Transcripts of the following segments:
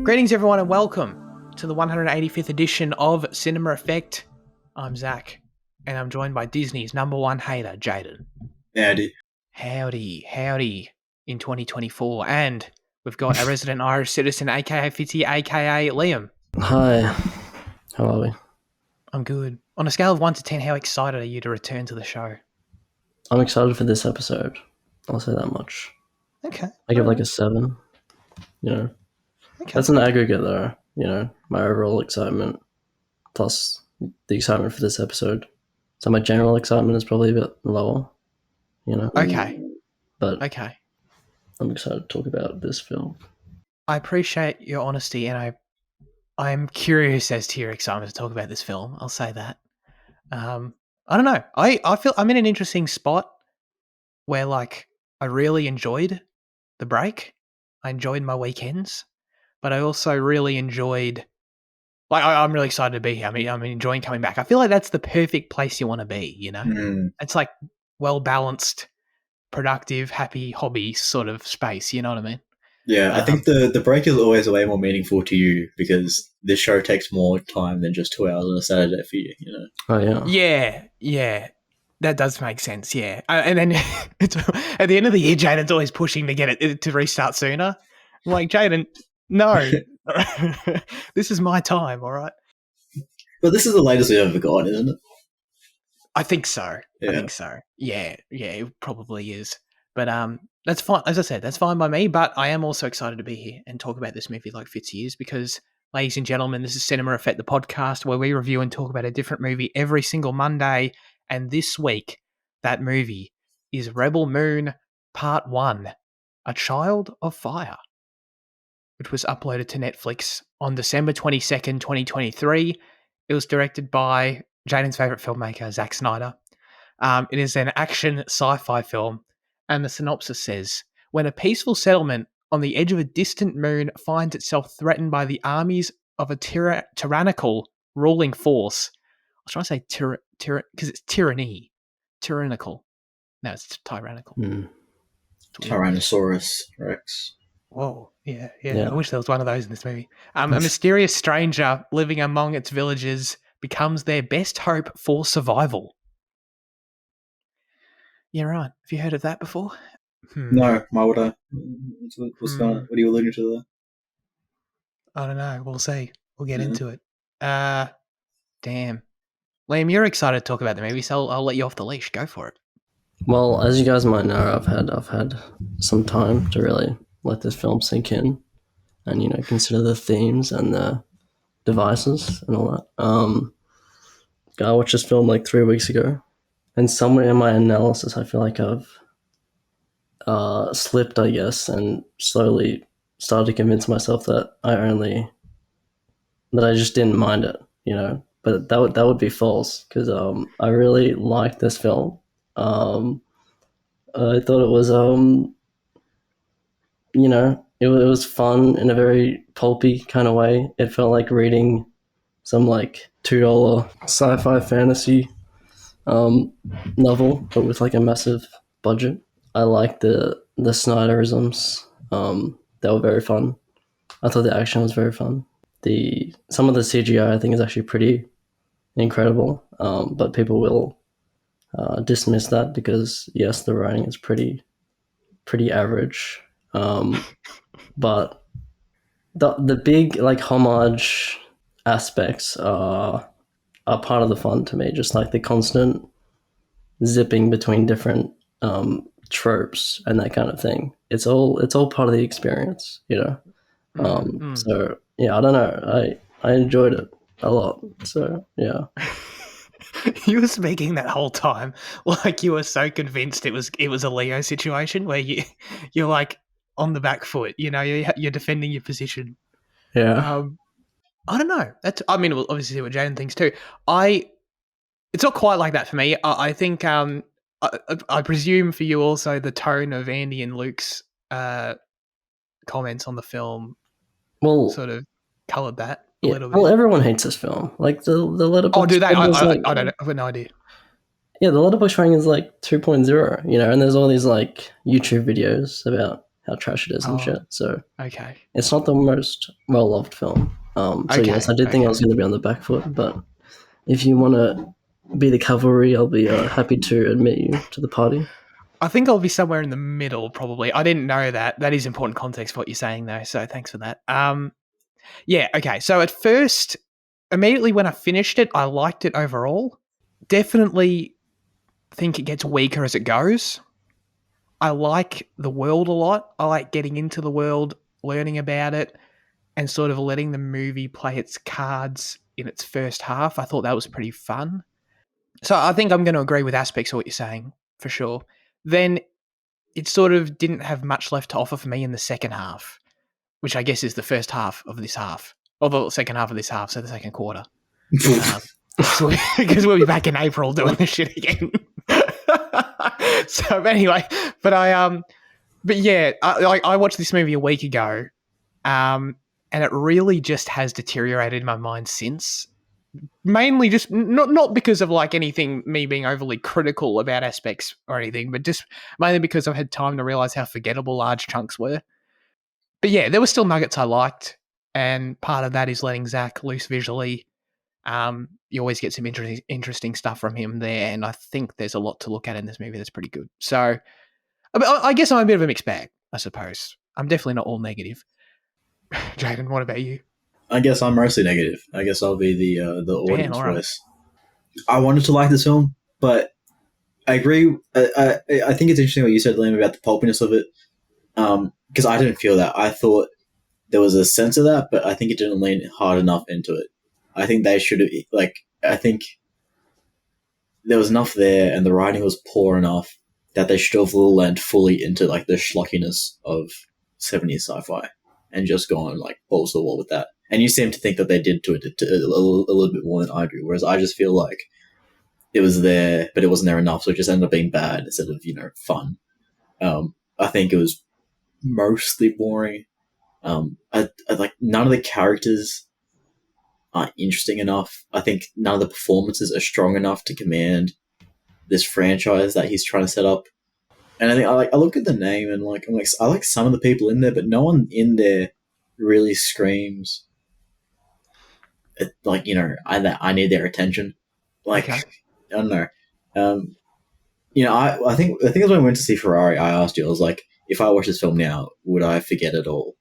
Greetings, everyone, and welcome to the 185th edition of Cinema Effect. I'm Zach, and I'm joined by Disney's number one hater, Jaden. Howdy. Howdy in 2024. And we've got a resident Irish citizen, aka Fitzy, aka Liam. Hi, how are we? I'm good. On a scale of 1 to 10, how excited are you to return to the show? I'm excited for this episode. I'll say that much. Okay. I give like a 7. Okay. That's an aggregate though, my overall excitement plus the excitement for this episode. So my general excitement is probably a bit lower, Okay. But okay. I'm excited to talk about this film. I appreciate your honesty, and I'm curious as to your excitement to talk about this film. I'll say that. I don't know. I feel I'm in an interesting spot where, like, I really enjoyed the break. I enjoyed my weekends, but I also really enjoyed. Like, I'm really excited to be here. I'm enjoying coming back. I feel like that's the perfect place you want to be. It's like well balanced, productive, happy hobby sort of space. You know what I mean? Yeah, I think the break is always way more meaningful to you because this show takes more time than just 2 hours on a Saturday for you, Oh, yeah. Yeah. That does make sense, yeah. And then it's, at the end of the year, Jaden's always pushing to get it to restart sooner. I'm like, Jaden, no. This is my time, all right? But this is the latest we've ever got, isn't it? I think so. Yeah. I think so. Yeah, it probably is. But that's fine. As I said, that's fine by me. But I am also excited to be here and talk about this movie like Fitzy is because, ladies and gentlemen, this is Cinema Effect, the podcast where we review and talk about a different movie every single Monday. And this week, that movie is Rebel Moon Part 1, A Child of Fire, which was uploaded to Netflix on December 22nd, 2023. It was directed by Jaden's favourite filmmaker, Zack Snyder. It is an action sci-fi film, and the synopsis says, when a peaceful settlement on the edge of a distant moon finds itself threatened by the armies of a tyrannical ruling force. I was trying to say because it's tyranny. Tyrannical. No, it's tyrannical. Tyrannosaurus Rex. Whoa, yeah. I wish there was one of those in this movie. A mysterious stranger living among its villagers becomes their best hope for survival. Yeah, right. Have you heard of that before? No, why would I? What are you alluding to there? I don't know. We'll see. We'll get into it. Damn. Liam, you're excited to talk about the movie, so I'll let you off the leash. Go for it. Well, as you guys might know, I've had some time to really let this film sink in and, consider the themes and the devices and all that. I watched this film like 3 weeks ago, and somewhere in my analysis, I feel like I've slipped, I guess, and slowly started to convince myself that I just didn't mind it, But that would be false because I really liked this film. I thought it was it was fun in a very pulpy kind of way. It felt like reading some like $2 sci-fi fantasy novel, but with like a massive budget. I liked the Snyderisms. They were very fun. I thought the action was very fun. Some of the CGI I think is actually pretty incredible, but people will dismiss that because yes, the writing is pretty average. But the big like homage aspects are part of the fun to me. Just like the constant zipping between different tropes and that kind of thing. It's all part of the experience, So yeah, I don't know. I enjoyed it a lot. So yeah. You were speaking that whole time like you were so convinced it was a Leo situation where you're like on the back foot, you're defending your position. Yeah. I don't know. We'll obviously see what Jaden thinks too. It's not quite like that for me. I think I presume for you also the tone of Andy and Luke's comments on the film sort of coloured that a little bit. Well, everyone hates this film. Like the Letterboxd. Oh, do they? I don't know. I have no idea. Yeah, the Letterboxd rating is like 2.0, and there's all these like YouTube videos about how trash it is and shit. So Okay. it's not the most well loved film. So yes, I did think I was going to be on the back foot, but if you want to be the cavalry, I'll be happy to admit you to the party. I think I'll be somewhere in the middle, probably. I didn't know that. That is important context for what you're saying, though. So thanks for that. Yeah. Okay. So at first, immediately when I finished it, I liked it overall. Definitely think it gets weaker as it goes. I like the world a lot. I like getting into the world, learning about it, and sort of letting the movie play its cards in its first half. I thought that was pretty fun. So I think I'm going to agree with aspects of what you're saying, for sure. Then it sort of didn't have much left to offer for me in the second half, which I guess is the first half of this half, or the second half of this half, so the second quarter. Because we'll be back in April doing this shit again. So anyway, but yeah, I watched this movie a week ago, and it really just has deteriorated in my mind since. Mainly just not because of like anything, me being overly critical about aspects or anything, but just mainly because I've had time to realize how forgettable large chunks were. But yeah, there were still nuggets I liked, and part of that is letting Zack loose visually. You always get some interesting stuff from him there, and I think there's a lot to look at in this movie that's pretty good. So I guess I'm a bit of a mixed bag, I suppose. I'm definitely not all negative. Jaden, what about you? I guess I'm mostly negative. I guess I'll be the audience all right. voice. I wanted to like this film, but I agree. I think it's interesting what you said, Liam, about the pulpiness of it. Because I didn't feel that. I thought there was a sense of that, but I think it didn't lean hard enough into it. I think they should have, I think there was enough there, and the writing was poor enough that they should have leaned fully into like the schlockiness of 70s sci-fi and just gone like balls to the wall with that. And you seem to think that they did to it a little bit more than I do, whereas I just feel like it was there, but it wasn't there enough, so it just ended up being bad instead of fun. I think it was mostly boring. I like none of the characters are interesting enough. I think none of the performances are strong enough to command this franchise that he's trying to set up. And I think I look at the name and I like some of the people in there, but no one in there really screams I need their attention. Like Okay. I don't know. I think it was when I went to see Ferrari. I asked you, I was like, if I watch this film now, would I forget it all?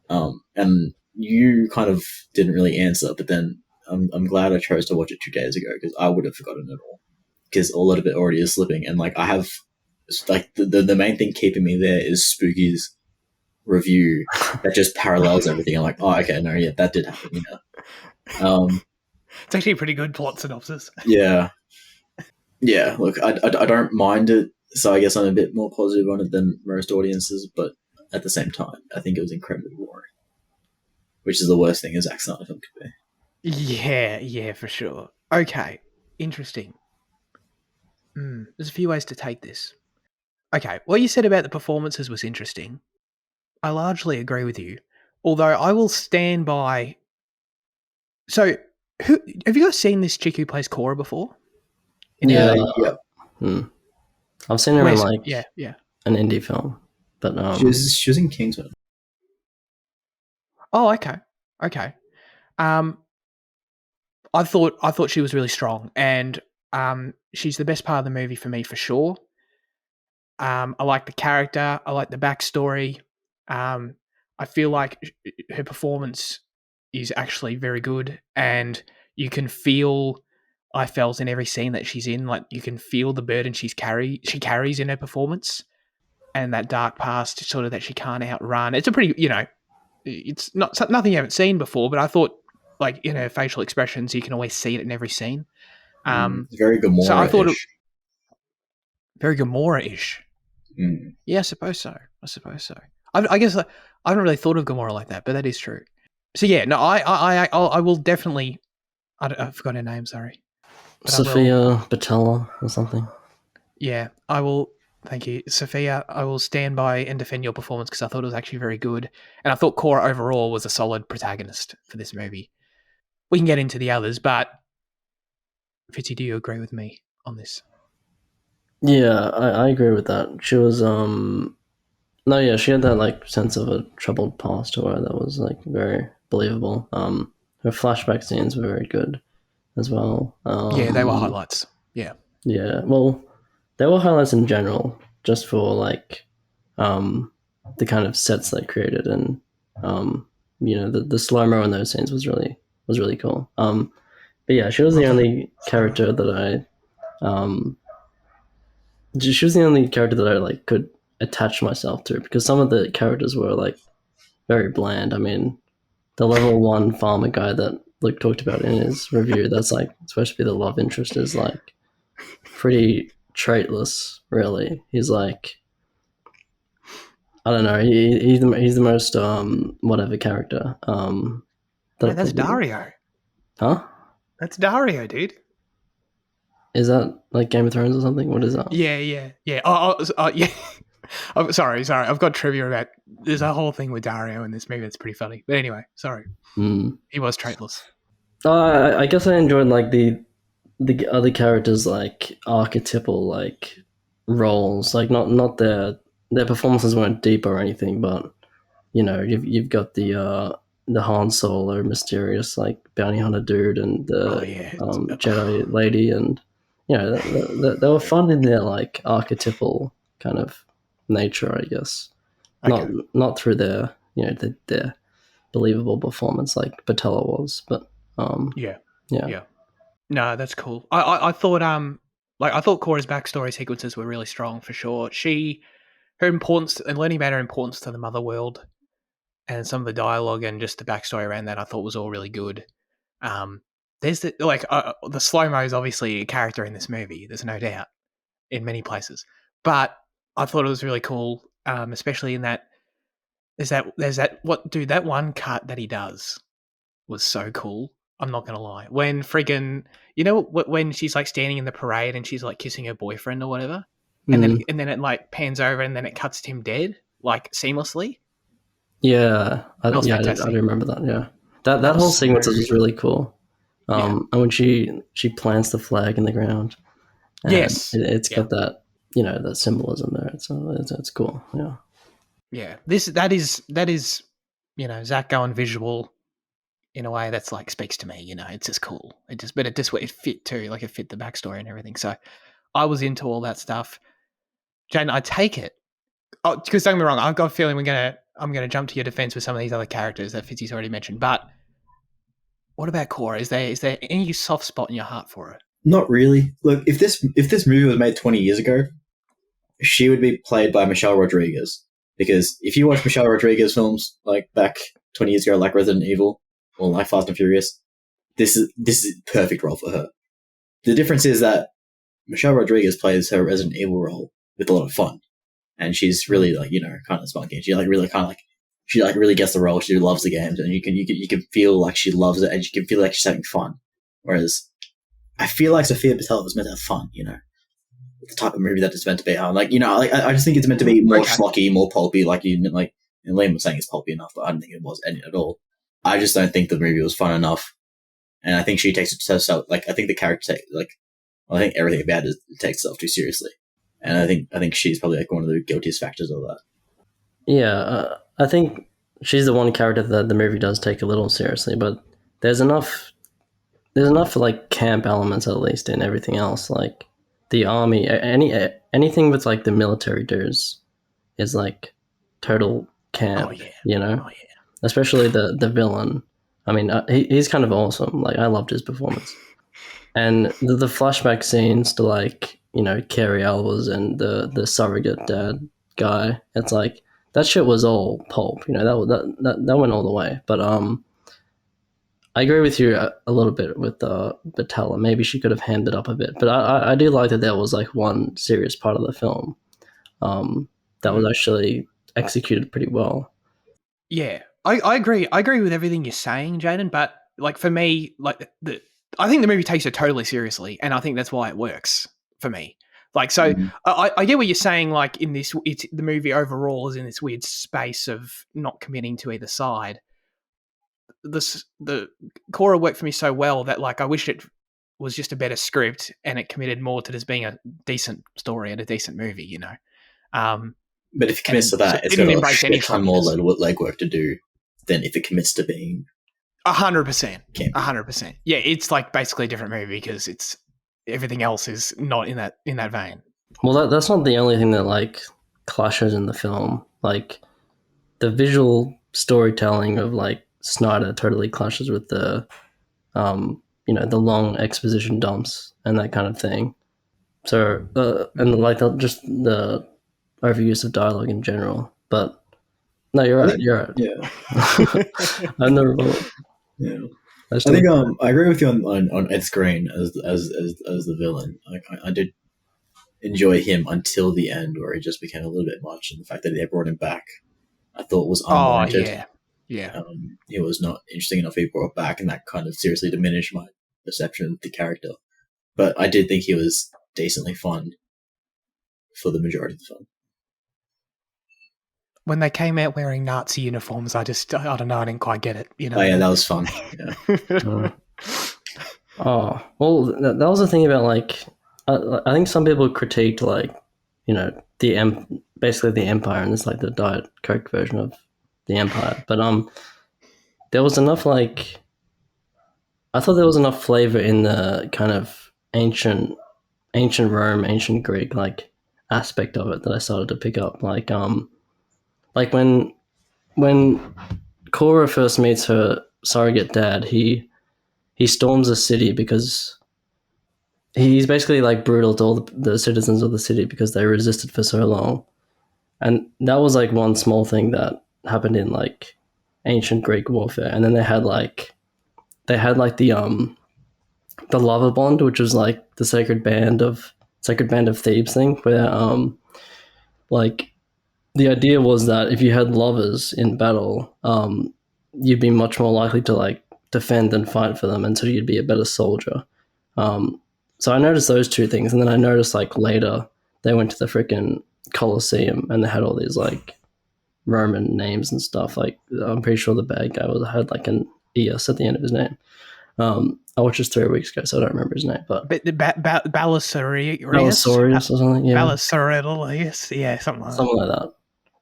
And you kind of didn't really answer, but then I'm glad I chose to watch it 2 days ago because I would have forgotten it all because a lot of it already is slipping. And like I have, like the main thing keeping me there is Spooky's review that just parallels everything. I'm like, oh, okay, no, yeah, that did happen. It's actually a pretty good plot synopsis. Yeah. Look, I don't mind it, so I guess I'm a bit more positive on it than most audiences. But at the same time, I think it was incredibly boring, which is the worst thing a Zack Snyder film could be. Yeah, for sure. Okay, interesting. There's a few ways to take this. Okay, what you said about the performances was interesting. I largely agree with you, although I will stand by. So, have you guys seen this chick who plays Cora before? Yeah. Yeah. I've seen her in like yeah. an indie film, but She was in Kingsman. Oh, okay. I thought she was really strong, and she's the best part of the movie for me for sure. I like the character. I like the backstory. I feel like her performance is actually very good, and you can feel. I felt in every scene that she's in, like you can feel the burden she carries in her performance, and that dark past, sort of that she can't outrun. It's a pretty, it's nothing you haven't seen before, but I thought, like in her facial expressions, you can always see it in every scene. Very Gamora-ish. So I thought very Gamora-ish. Mm. Yeah, I suppose so. I guess I haven't really thought of Gamora like that, but that is true. So yeah, no, I will definitely. I forgot her name. Sorry, but Sophia Botella or something. Yeah, I will. Thank you, Sophia. I will stand by and defend your performance because I thought it was actually very good, and I thought Cora overall was a solid protagonist for this movie. We can get into the others, but Fitzy, do you agree with me on this? Yeah, I agree with that. She was No, yeah, she had that like sense of a troubled past to her that was like very believable. Her flashback scenes were very good as well. Yeah, they were highlights. Yeah. Yeah, well, there were highlights in general, just for like um, the kind of sets they created, and um, the slow mo in those scenes was really cool. But yeah, she was the only character that um, she was the only character that I like could attach myself to, because some of the characters were like very bland. I mean, the level one farmer guy that Luke talked about in his review, that's like supposed to be the love interest, is like pretty traitless, really. He's like, I don't know, he's the most whatever character that Man, I've that's probably. Dario. Huh? That's Dario, dude. Is that like Game of Thrones or something? What is that? Yeah. Yeah. I'm sorry. I've got trivia about. There's a whole thing with Dario in this movie that's pretty funny. But anyway, sorry. He was traitless. I guess I enjoyed like the other characters like archetypal like roles, like not their performances weren't deep or anything, but you've got the Han Solo mysterious like bounty hunter dude, and Oh the yeah. Jedi lady, and they were fun in their like archetypal kind of nature, I guess. Okay. Not through their their believable performance like Patella was, but Yeah. yeah. No, that's cool. I thought I thought Cora's backstory sequences were really strong for sure. Her importance and learning about her importance to the mother world and some of the dialogue and just the backstory around that I thought was all really good. There's the slow mo is obviously a character in this movie. There's no doubt in many places, but I thought it was really cool, especially in that there's that what dude that one cut that he does was so cool. I'm not gonna lie. When friggin' when she's like standing in the parade and she's like kissing her boyfriend or whatever, Mm. and then it like pans over and then it cuts to him dead like seamlessly. Yeah, That was I do fantastic. remember that. Yeah, that That whole was sequence so was really cool. yeah. And when she plants the flag in the ground, and Yes. it's Yeah. got that that symbolism there. It's cool. Yeah. Yeah. That is Zach going visual in a way that's like speaks to me. It's just cool. It fit too. Like it fit the backstory and everything. So I was into all that stuff. Jane, I take it. Oh, because don't get me wrong, I've got a feeling I'm gonna jump to your defense with some of these other characters that Fitzy's already mentioned. But what about Cora? Is there any soft spot in your heart for her? Not really. Look, if this movie was made 20 years ago, she would be played by Michelle Rodriguez. Because if you watch Michelle Rodriguez films like back 20 years ago, like Resident Evil or like Fast and Furious, this is a perfect role for her. The difference is that Michelle Rodriguez plays her Resident Evil role with a lot of fun, and she's really like kind of spunky. She like really kind of like she like really gets the role. She loves the games, and you can feel like she loves it, and you can feel like she's having fun. Whereas I feel like Sophia Patella was meant to have fun, the type of movie that it's meant to be. I just think it's meant to be more schlocky, more pulpy. And Liam was saying it's pulpy enough, but I don't think it was any at all. I just don't think the movie was fun enough, and I think she takes it so like I think the character I think everything about it takes itself too seriously, and I think she's probably like one of the guiltiest factors of that. Yeah, I think she's the one character that the movie does take a little seriously, but there's enough like camp elements at least in everything else. Like the army, anything with like the military dudes is like total camp. Oh yeah. Oh yeah. Especially the villain. I mean, he's kind of awesome. Like I loved his performance, and the flashback scenes to like Carrie Elwes and the surrogate dad guy. It's like that shit was all pulp. That went all the way. But I agree with you a little bit with Batella. Maybe she could have handed up a bit, but I do like that there was like one serious part of the film that was actually executed pretty well. Yeah, I agree. I agree with everything you're saying, Jaden. But like for me, like I think the movie takes it totally seriously, and I think that's why it works for me. Like, so Mm-hmm. I get what you're saying. Like in this, the movie overall is in this weird space of not committing to either side. The Cora worked for me so well that like I wish it was just a better script and it committed more to just being a decent story and a decent movie. Um, But if it commits to that, it's got didn't a embrace any shit ton more floppiness. legwork to do than if it commits to being 100%. campy. 100%. Yeah, it's like basically a different movie because it's everything else is not in that vein. Well, that's not the only thing that like clashes in the film. Like the visual storytelling of like Snyder totally clashes with the the long exposition dumps and that kind of thing. So and like just the overuse of dialogue in general. But no, you're right. You're right. Yeah. I'm the rebel. Yeah. I I think I agree with you on Ed Skrein as the villain. I did enjoy him until the end, where he just became a little bit much, and the fact that they brought him back, I thought was unwarranted. Yeah. He was not interesting enough to be brought back, and that kind of seriously diminished my perception of the character. But I did think he was decently fun for the majority of the film. When they came out wearing Nazi uniforms, I don't know, I didn't quite get it. You know? Oh yeah, that was fun. Yeah. Oh well, that was the thing about like I think some people critiqued like basically the Empire, and it's like the Diet Coke version of the Empire. But there was enough like I thought there was enough flavor in the kind of ancient Rome, ancient Greek like aspect of it that I started to pick up. Like when Cora first meets her surrogate dad, he storms the city because he's basically like brutal to all the citizens of the city because they resisted for so long. And that was like one small thing that happened in like ancient Greek warfare. And then they had like the lava bond, which was like the sacred band of Thebes thing, where like the idea was that if you had lovers in battle, you'd be much more likely to like defend and fight for them, and so you'd be a better soldier. So I noticed those two things, and then I noticed like later they went to the freaking Colosseum and they had all these like Roman names and stuff. Like I'm pretty sure the bad guy had like an ES at the end of his name. I watched this 3 weeks ago, so I don't remember his name. But Belisarius or something, yeah. Belisarius, yeah, something like that.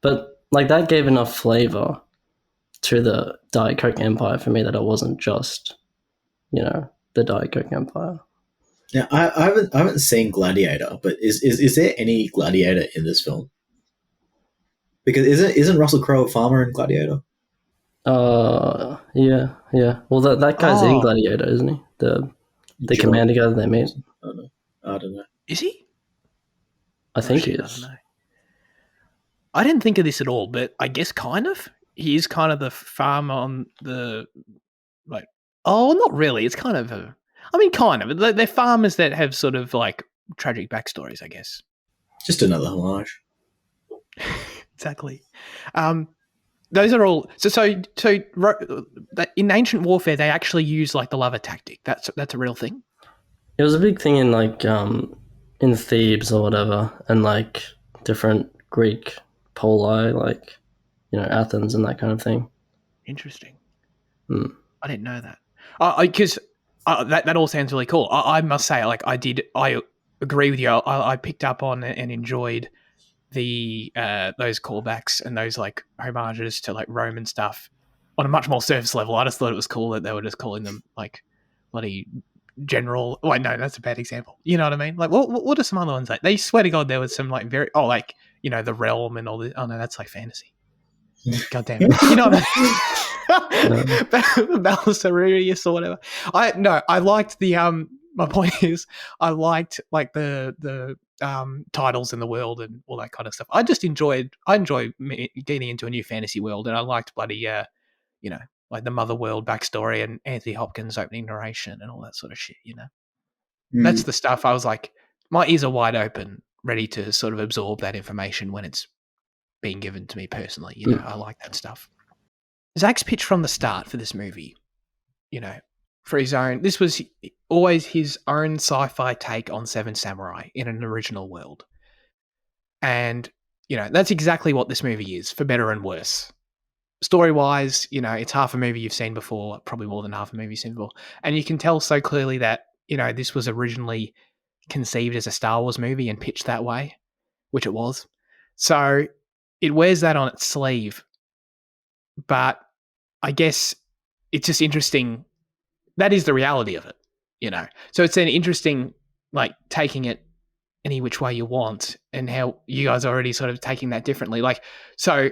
But like that gave enough flavor to the Diet Coke Empire for me that it wasn't just, the Diet Coke Empire. Yeah, I haven't seen Gladiator, but is there any Gladiator in this film? Because isn't Russell Crowe a farmer in Gladiator? Yeah. Well, that guy's in Gladiator, isn't he? The commander guy that they meet. I don't know. Is he? I think he is. I didn't think of this at all, but I guess kind of. He is kind of the farmer on the not really. It's kind of kind of. They're farmers that have sort of like tragic backstories, I guess. Just another homage. Exactly. Those are all so in ancient warfare they actually use like the lava tactic. That's a real thing. It was a big thing in like in Thebes or whatever, and like different Greek poli, like Athens and that kind of thing. Interesting. I didn't know that. Because that all sounds really cool. I must say, like I agree with you. I picked up on and enjoyed the those callbacks and those like homages to like Roman stuff on a much more surface level. I just thought it was cool that they were just calling them like bloody general. Wait, no, that's a bad example. You know what I mean? Like, what are some other ones like? They swear to God there was some like very the realm and all this. Oh no, that's like fantasy. God damn it! You know what I mean? Belisarius or whatever. I liked the my point is I liked like the titles in the world and all that kind of stuff. I enjoy getting into a new fantasy world, and I liked bloody like the Mother World backstory and Anthony Hopkins' opening narration and all that sort of shit. That's the stuff I was like, my ears are wide open, ready to sort of absorb that information when it's being given to me personally. I like that stuff. Zack's pitch from the start for this movie, for his own, this was always his own sci-fi take on Seven Samurai in an original world. And, that's exactly what this movie is, for better and worse. Story-wise, it's half a movie you've seen before, probably more than half a movie you've seen before. And you can tell so clearly that, this was originally conceived as a Star Wars movie and pitched that way, which it was. So it wears that on its sleeve, but I guess it's just interesting. That is the reality of it, you know. So it's an interesting, like, taking it any which way you want, and how you guys are already sort of taking that differently. Like, so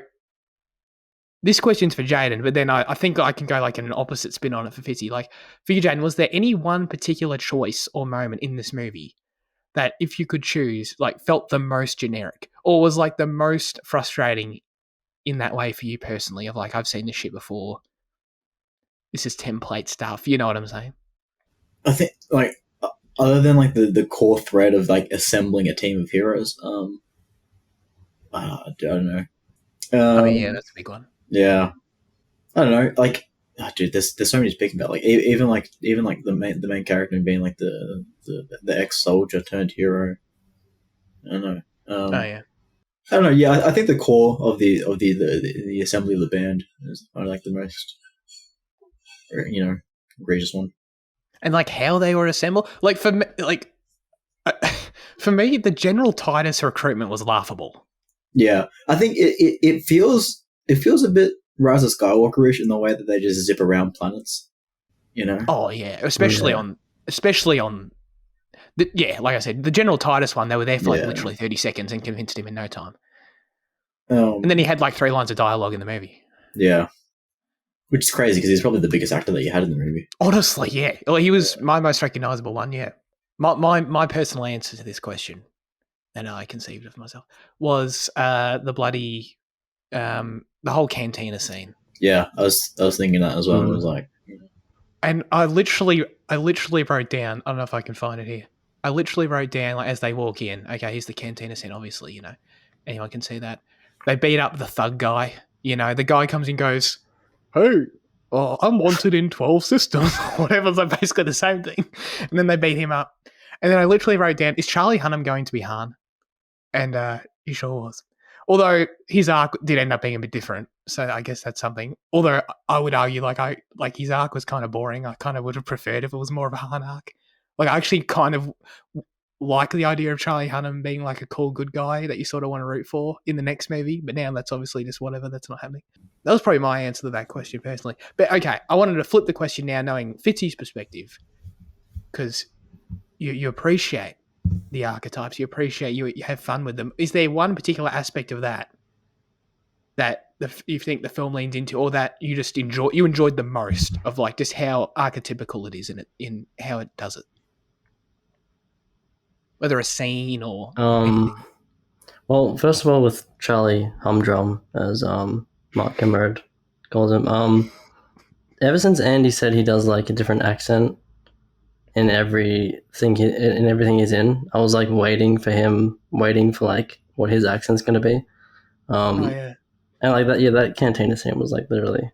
this question's for Jaden, but then I think I can go like an opposite spin on it for Fitzy. Like, for you, Jaden, was there any one particular choice or moment in this movie that, if you could choose, like, felt the most generic, or was like the most frustrating in that way for you personally? Of like, I've seen this shit before. This is template stuff. You know what I'm saying? I think like other than like the core thread of like assembling a team of heroes, I don't know. I mean, yeah, that's a big one. Yeah, I don't know. Like, dude, there's so many to speak about. Like, even like the main character being like the ex soldier turned hero. I don't know. Oh yeah. I don't know. Yeah, I think the core of the assembly of the band is like the most, egregious one. And like how they were assembled. Like, for me, like for me, the General Titus recruitment was laughable. Yeah, I think it feels a bit Rise of Skywalker-ish in the way that they just zip around planets. You know? Oh yeah, especially on like I said, the General Titus one. They were there for like literally 30 seconds and convinced him in no time. And then he had like 3 lines of dialogue in the movie. Yeah. Which is crazy because he's probably the biggest actor that you had in the movie. Honestly, yeah. Well, he was my most recognizable one, yeah. My personal answer to this question that I conceived of myself was the bloody the whole cantina scene. Yeah, I was thinking that as well. I was like, and I literally wrote down, I don't know if I can find it here. I literally wrote down, like, as they walk in, okay, here's the cantina scene, obviously, you know. Anyone can see that. They beat up the thug guy, you know. The guy comes and goes, hey, I'm wanted in 12 systems, whatever. It's like basically the same thing. And then they beat him up. And then I literally wrote down, is Charlie Hunnam going to be Han? And he sure was. Although his arc did end up being a bit different, so I guess that's something. Although I would argue, like his arc was kind of boring. I kind of would have preferred if it was more of a Han arc. Like, I actually kind of like the idea of Charlie Hunnam being like a cool good guy that you sort of want to root for in the next movie. But now that's obviously just whatever. That's not happening. That was probably my answer to that question personally. But okay, I wanted to flip the question now, knowing Fitzy's perspective, because you appreciate the archetypes, you appreciate, you have fun with them. Is there one particular aspect of that you think the film leans into, or that you just enjoyed the most, of like just how archetypical it is in how it does it, whether a scene or anything? Well, first of all, with Charlie Humdrum, as Mark Kimmered calls him, ever since Andy said he does like a different accent in everything he's in, I was like waiting for like what his accent's gonna be. And like that cantina scene was like literally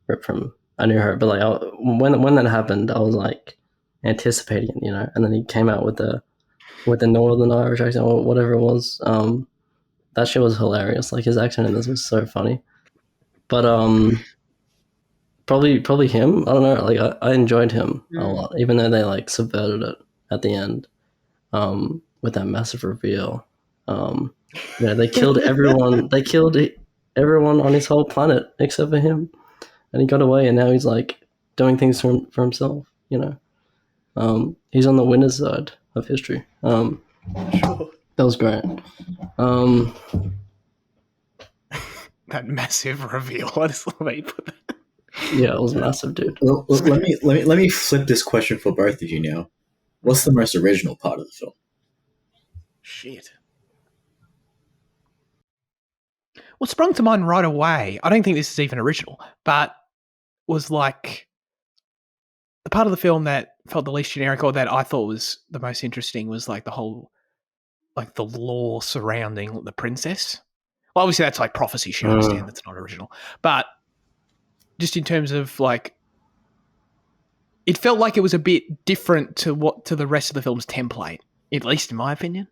ripped from I Knew Her. But like when that happened, I was like anticipating it, you know. And then he came out with the Northern Irish accent or whatever it was. That shit was hilarious. Like, his accent in this was so funny. But probably him. I don't know. Like, I enjoyed him a lot, even though they like subverted it at the end with that massive reveal. They killed everyone. They killed everyone on his whole planet except for him, and he got away. And now he's like doing things for himself. You know, he's on the winner's side of history. Sure. That was great. That massive reveal. I just love how you put that. Yeah, it was massive, dude. Well, let me flip this question for both of you now. What's the most original part of the film? Shit. What sprung to mind right away, I don't think this is even original, but was like the part of the film that felt the least generic, or that I thought was the most interesting, was like the whole, like, the lore surrounding the princess. Well, obviously that's like prophecy shit, I understand that's not original. But just in terms of like, it felt like it was a bit different to the rest of the film's template, at least in my opinion.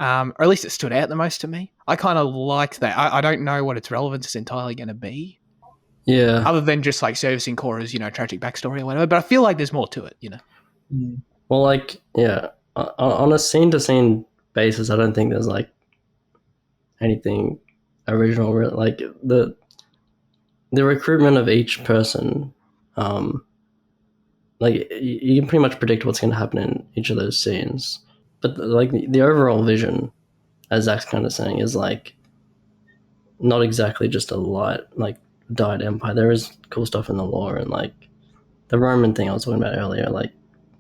Or at least it stood out the most to me. I kind of liked that. I don't know what its relevance is entirely going to be. Yeah. Other than just like servicing Cora's, tragic backstory or whatever. But I feel like there's more to it, Well, like, yeah, on a scene-to-scene basis, I don't think there's like anything original. Like the recruitment of each person, like you can pretty much predict what's going to happen in each of those scenes. But like the overall vision, as Zach's kind of saying, is like not exactly just a light like died empire. There is cool stuff in the lore, and like the Roman thing I was talking about earlier. Like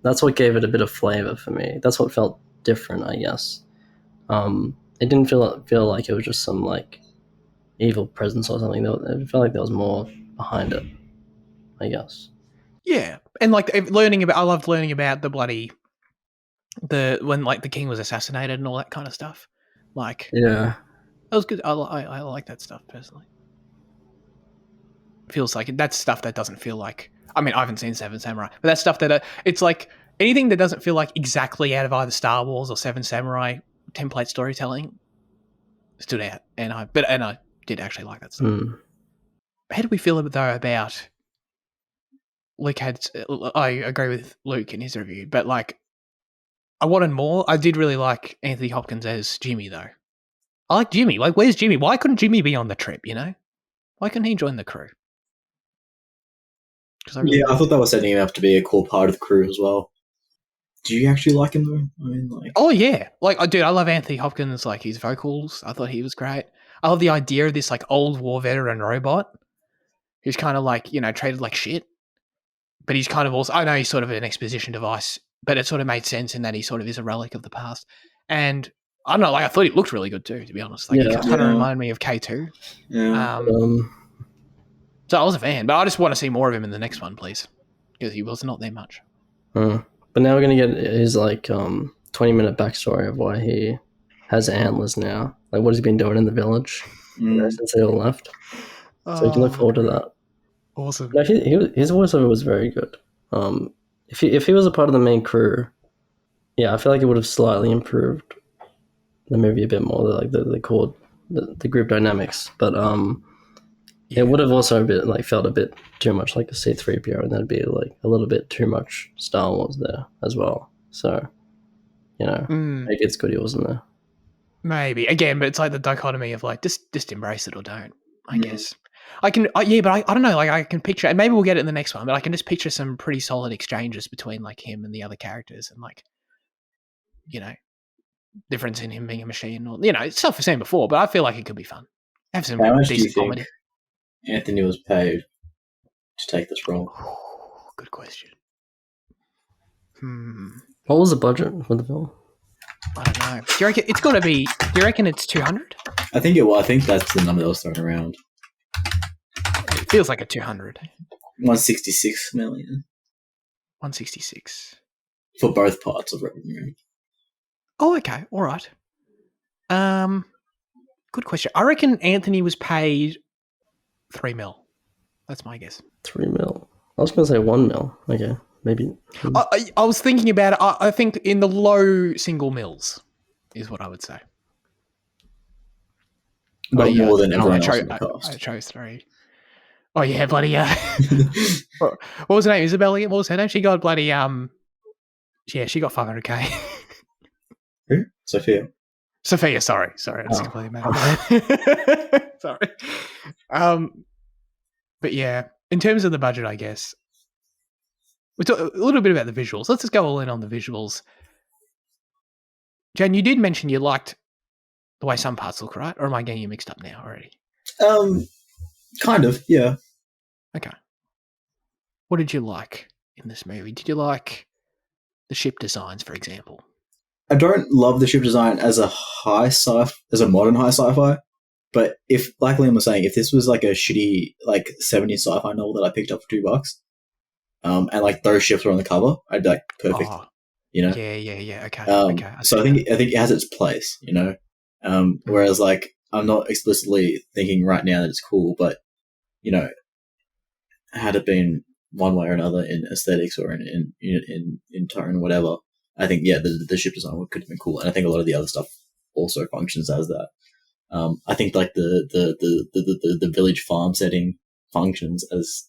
that's what gave it a bit of flavor for me. That's what felt different, I guess. It didn't feel like it was just some like evil presence or something. It felt like there was more behind it, I guess. Yeah, and like I loved learning about when like the king was assassinated and all that kind of stuff. Like, Yeah, that was good. I like that stuff personally. Feels like that's stuff that doesn't feel like. I mean, I haven't seen Seven Samurai, but that's stuff that it's like anything that doesn't feel like exactly out of either Star Wars or Seven Samurai template storytelling stood out, and I did actually like that stuff. How do we feel though about Luke I agree with Luke in his review, but like I wanted more. I did really like Anthony Hopkins as Jimmy though. I like Jimmy. Like, where's Jimmy? Why couldn't Jimmy be on the trip? You know, why couldn't he join the crew? I thought that was setting him up to be a cool part of the crew as well. Do you actually like him though? I mean, like, oh yeah, like dude, I love Anthony Hopkins. Like his vocals, I thought he was great. I love the idea of this like old war veteran robot who's kind of like treated like shit, but he's kind of also. I know he's sort of an exposition device, but it sort of made sense in that he sort of is a relic of the past. And I don't know, like I thought he looked really good too, to be honest. Like he kind of reminded me of K2. Yeah. So I was a fan, but I just want to see more of him in the next one, please, because he was not there much. But now we're gonna get his like 20-minute backstory of why he has antlers now. Like what has he been doing in the village since they all left. So you can look forward to that. Awesome. No, his voiceover was very good. If he was a part of the main crew, yeah, I feel like it would have slightly improved the movie a bit more. Like the group dynamics, but it would have also felt a bit too much like a C-3PO, and that'd be like a little bit too much Star Wars there as well. So, maybe it's good he wasn't there. Maybe again, but it's like the dichotomy of like just embrace it or don't. I guess I can. But I don't know. Like I can picture, and maybe we'll get it in the next one. But I can just picture some pretty solid exchanges between like him and the other characters, and like difference in him being a machine, or it's stuff I've seen before. But I feel like it could be fun. Have some how much decent do you comedy. think Anthony was paid to take this role? Good question. What was the budget for the film? I don't know. Do you reckon it's got to be? Do you reckon it's 200? I think it will. I think that's the number that was thrown around. It feels like a 200. 166 million. 166 for both parts of revenue. Oh, okay, all right. Good question. I reckon Anthony was paid $3 million. That's my guess. $3 million. I was going to say $1 million. Okay, maybe. I was thinking about it. I think in the low single mils is what I would say. But more than everyone else in the cast. I chose 3. Oh yeah, bloody what was her name? Isabella? What was her name? She got bloody yeah, she got 500K. Who? Sophia, sorry, that's completely mad. Sorry. But yeah, in terms of the budget, I guess we talk a little bit about the visuals. Let's just go all in on the visuals. Jen, you did mention you liked the way some parts look, right? Or am I getting you mixed up now already? Kind of, yeah. Okay. What did you like in this movie? Did you like the ship designs, for example? I don't love the ship design as a modern high sci-fi, but if, like Liam was saying, if this was like a shitty like 70s sci-fi novel that I picked up for $2, and like those ships were on the cover, I'd be like perfect. Yeah. Okay. Okay. So I think it has its place, Whereas like I'm not explicitly thinking right now that it's cool, but had it been one way or another in aesthetics or in tone or whatever, I think the ship design could have been cool, and I think a lot of the other stuff also functions as that. I think like the village farm setting functions as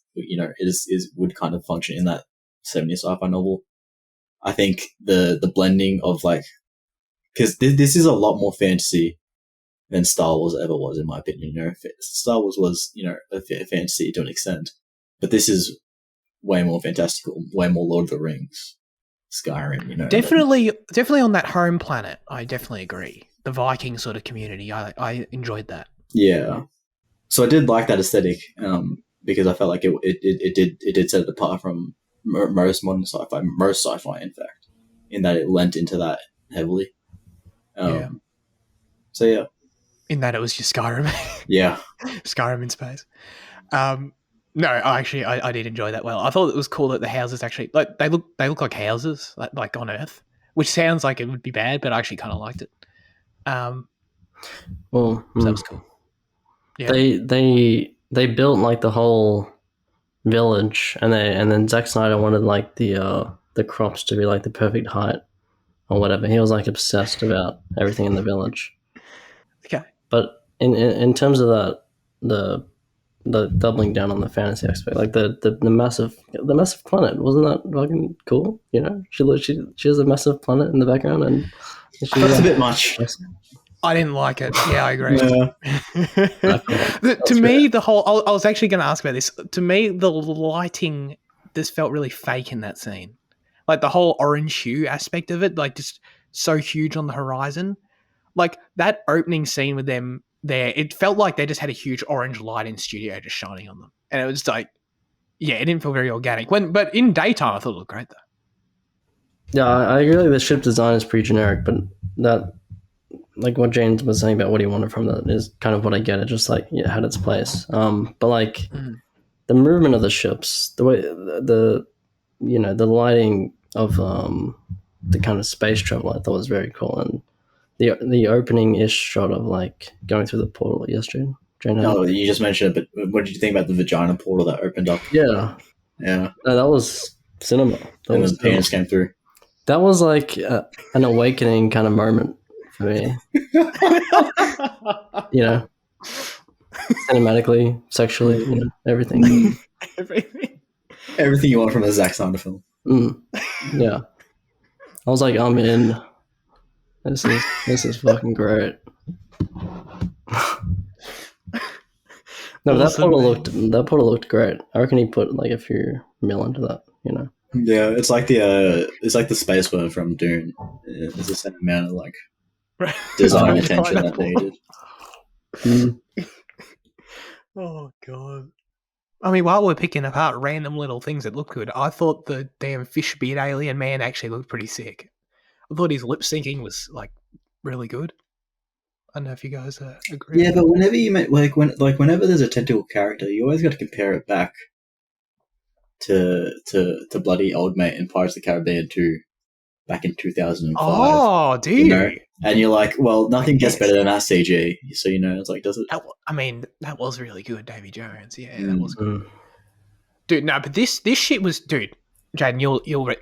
would kind of function in that 70s sci-fi novel. I think the blending of like, because this is a lot more fantasy than Star Wars ever was, in my opinion. Star Wars was, a fantasy to an extent, but this is way more fantastical, way more Lord of the Rings, Skyrim. Definitely on that home planet. I definitely agree. The Viking sort of community. I enjoyed that. Yeah. So I did like that aesthetic, because I felt like it did set it apart from most modern sci-fi, most sci-fi, in fact, in that it lent into that heavily. Yeah. So yeah. In that it was just Skyrim. Yeah. Skyrim in space. No, I did enjoy that well. I thought it was cool that the houses actually they look like houses like on Earth, which sounds like it would be bad, but I actually kind of liked it. Well, so that was cool. Yeah. They built like the whole village, and then Zack Snyder wanted like the crops to be like the perfect height or whatever. He was like obsessed about everything in the village. Okay. But in terms of that, the doubling down on the fantasy aspect, like the massive planet, wasn't that fucking cool? She has a massive planet in the background, and that's a bit much. I didn't like it. Yeah, I agree. Yeah. To me, the whole I was actually going to ask about this. To me, the lighting just felt really fake in that scene. Like the whole orange hue aspect of it, like just so huge on the horizon. Like that opening scene with them there, it felt like they just had a huge orange light in studio just shining on them. And it was like, yeah, it didn't feel very organic. But in daytime, I thought it looked great though. Yeah, I agree. Like the ship design is pretty generic, but that, like what James was saying about what he wanted from that, is kind of what I get. It just like it had its place. But like the movement of the ships, the way the lighting of the kind of space travel, I thought was very cool, and the opening ish shot of like going through the portal. Yes, Jane. No, you just mentioned it, but what did you think about the vagina portal that opened up? Yeah. No, that was cinema. And the penis came through. That was like an awakening kind of moment for me. Cinematically, sexually, everything. Everything you want from a Zack Snyder film. Yeah. I was like, I'm in. This is fucking great. No, awesome, that portal looked great. I reckon he put like a few mil into that, Yeah, it's like the space worm from Dune. There's the same amount of like design attention that needed. Oh god. I mean, while we're picking apart random little things that look good, I thought the damn fish beard alien man actually looked pretty sick. I thought his lip syncing was like really good. I don't know if you guys agree. Yeah, but whenever you whenever there's a tentacle character, you always got to compare it back to bloody old mate in Pirates of the Caribbean 2 back in 2005. Oh, dude! And you're like, well, nothing gets better than that CG. So it's like, does it? That was really good, Davy Jones. Yeah, that was good, dude. No, but this shit was, dude. Jaden,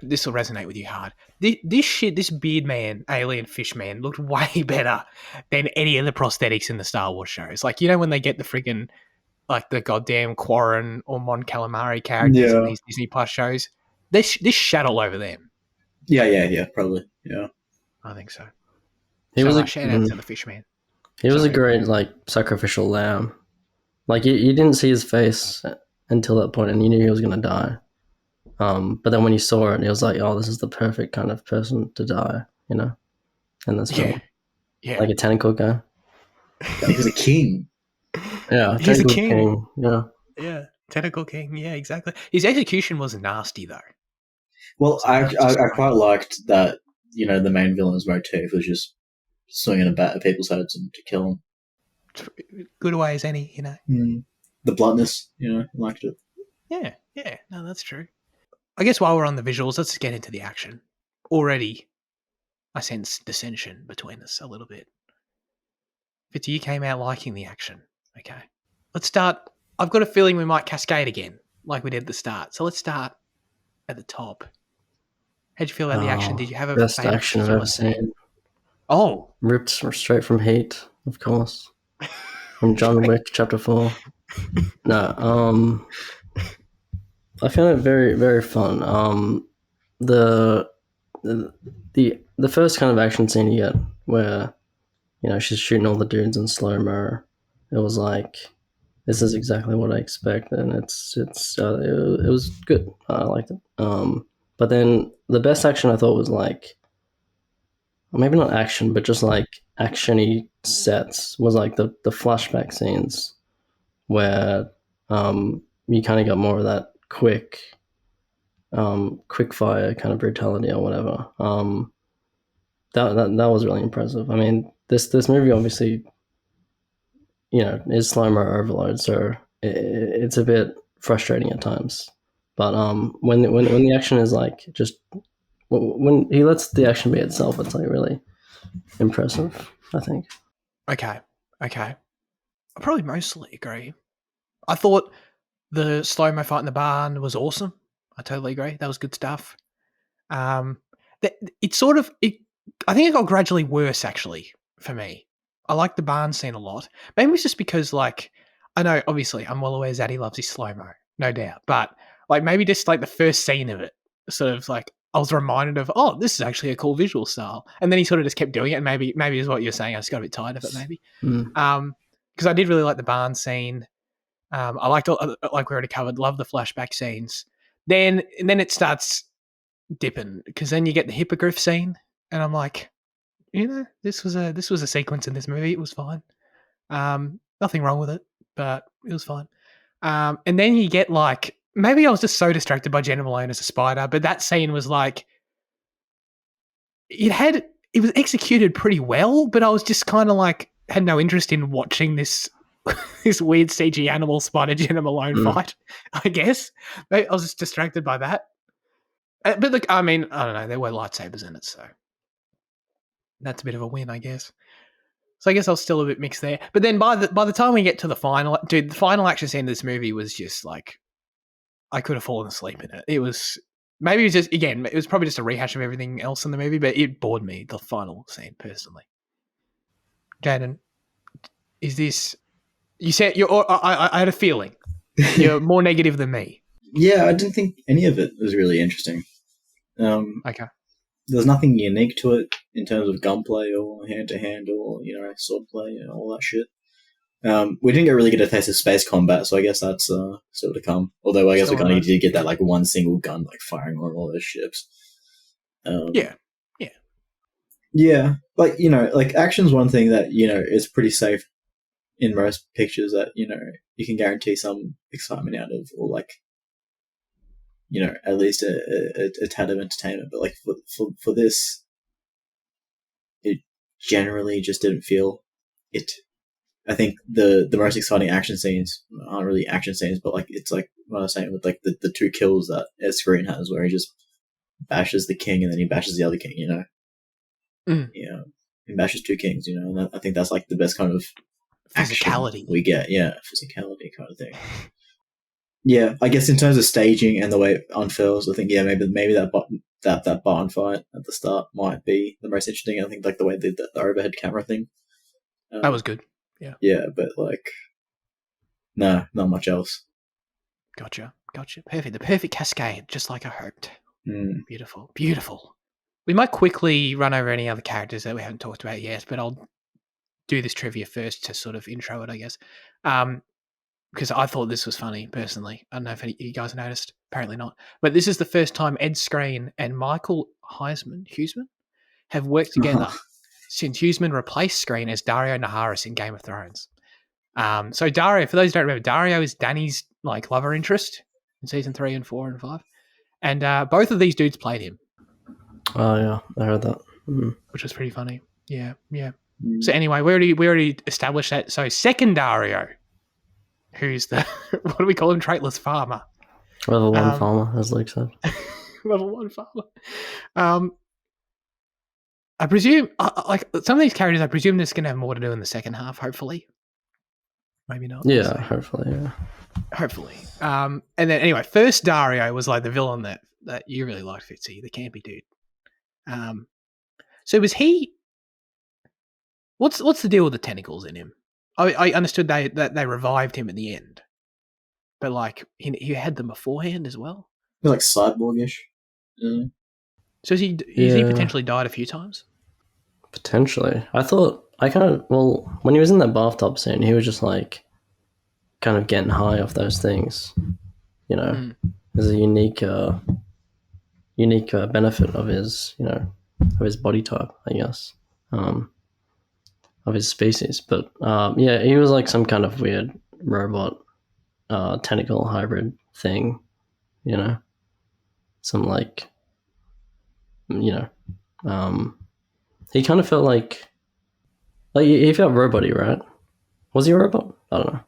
this will resonate with you hard. This beard man, alien fish man, looked way better than any of the prosthetics in the Star Wars shows. Like, when they get the friggin' like the goddamn Quarren or Mon Calamari characters in these Disney Plus shows, this shat all over them. Yeah, probably. Yeah, I think so. He was a shout out to the fish man. He was a great like sacrificial lamb. Like you didn't see his face until that point, and you knew he was gonna die. But then when you saw it, it was like, oh, this is the perfect kind of person to die, And that's yeah, like a tentacle guy. He was a king. Yeah, he's a king. Yeah, tentacle king. Yeah, exactly. His execution was nasty though. Well, I quite liked that. The main villain's motif was just swinging a bat at people's heads and to kill them. Good way as any, The bluntness, I liked it. Yeah. No, that's true. I guess while we're on the visuals, let's get into the action. Already, I sense dissension between us a little bit. Fitzy, you came out liking the action. Okay. Let's start. I've got a feeling we might cascade again, like we did at the start. So let's start at the top. How'd you feel about the action? Did you have a best action I've ever seen? Oh. Ripped straight from Heat, of course. From John Wick Chapter 4. No, I found it very, very fun. The first kind of action scene you get where she's shooting all the dudes in slow-mo. It was like, this is exactly what I expect, and it was good. I liked it. But then the best action I thought was like, maybe not action, but just like actiony sets was like the flashback scenes where you kind of got more of that quick fire kind of brutality or whatever. That was really impressive. I mean, this movie obviously, is slow mo overload, so it's a bit frustrating at times. But when the action is like just when he lets the action be itself, it's like really impressive, I think. Okay. I probably mostly agree. I thought the slow-mo fight in the barn was awesome. I totally agree. That was good stuff. It sort of I think it got gradually worse actually for me. I like the barn scene a lot. Maybe it's just because like I know obviously I'm well aware Zaddy loves his slow-mo, no doubt. But like maybe just like the first scene of it, sort of like I was reminded of, oh, this is actually a cool visual style. And then he sort of just kept doing it, and maybe is what you're saying. I just got a bit tired of it, maybe. Because I did really like the barn scene. I liked like we already covered. Love the flashback scenes. Then it starts dipping because then you get the hippogriff scene, and I'm like, this was a sequence in this movie. It was fine. Nothing wrong with it, but it was fine. And then you get like maybe I was just so distracted by Jenna Malone as a spider, but that scene was like it was executed pretty well, but I was just kind of like had no interest in watching this this weird CG animal spider Jenna Malone fight. I guess I was just distracted by that. But look, I mean, I don't know. There were lightsabers in it, so that's a bit of a win, I guess. So I guess I was still a bit mixed there. But then by the time we get to the final, dude, the final action scene of this movie was just like I could have fallen asleep in it. It was maybe it was just again, it was probably just a rehash of everything else in the movie, but it bored me, the final scene personally. Jaden, is this? You said I had a feeling you're more negative than me. Yeah, I didn't think any of it was really interesting. Okay. There's nothing unique to it in terms of gunplay or hand-to-hand or, swordplay and all that shit. We didn't really get a taste of space combat, so I guess that's still to come. Although I guess we kind of need to get that like one single gun like firing on all those ships. Yeah. Like like action's one thing that is pretty safe in most pictures that you can guarantee some excitement out of, or like at least a tad of entertainment. But like for this, it generally just didn't feel it. I think the most exciting action scenes aren't really action scenes, but like it's like what I was saying with like the two kills that Ed Screen has, where he just bashes the king and then he bashes the other king. He bashes two kings. And I think that's like the best kind of physicality we get. Yeah, physicality kind of thing. Yeah, I guess in terms of staging and the way it unfurls, I think maybe that barn fight at the start might be the most interesting. I think like the way they did the overhead camera thing. That was good. Yeah. Yeah, but like, no, not much else. Gotcha. Perfect. The perfect cascade, just like I hoped. Beautiful. We might quickly run over any other characters that we haven't talked about yet, but I'll do this trivia first to sort of intro it, I guess. Because I thought this was funny, personally. I don't know if you guys noticed. Apparently not. But this is the first time Ed Skrein and Michael Huisman have worked together since Huisman replaced Skrein as Dario Naharis in Game of Thrones. So Dario, for those who don't remember, Dario is Dany's like lover interest in season 3 and 4 and 5. And both of these dudes played him. Oh, yeah. I heard that. Which was pretty funny. Yeah. So anyway, we already established that. So second Dario, who's the, what do we call him? Traitless farmer. Level 1 farmer, as Luke said. Level 1 farmer. I presume, like some of these characters, I presume there's going to have more to do in the second half, hopefully. Maybe not. Yeah, so. Hopefully. And then anyway, first Dario was like the villain that you really liked, Fitzy, the campy dude. So was he? What's the deal with the tentacles in him? I understood that they revived him at the end, but like he had them beforehand as well. He's like cyborgish. So has he potentially died a few times? Potentially. I thought I kind of, well, when he was in that bathtub scene, he was just like kind of getting high off those things. You know, there's a unique benefit of his, of his body type, I guess, of his species. But yeah, he was like some kind of weird robot, tentacle hybrid thing, some like, he kind of felt like he felt robot-y, right? Was he a robot? I don't know.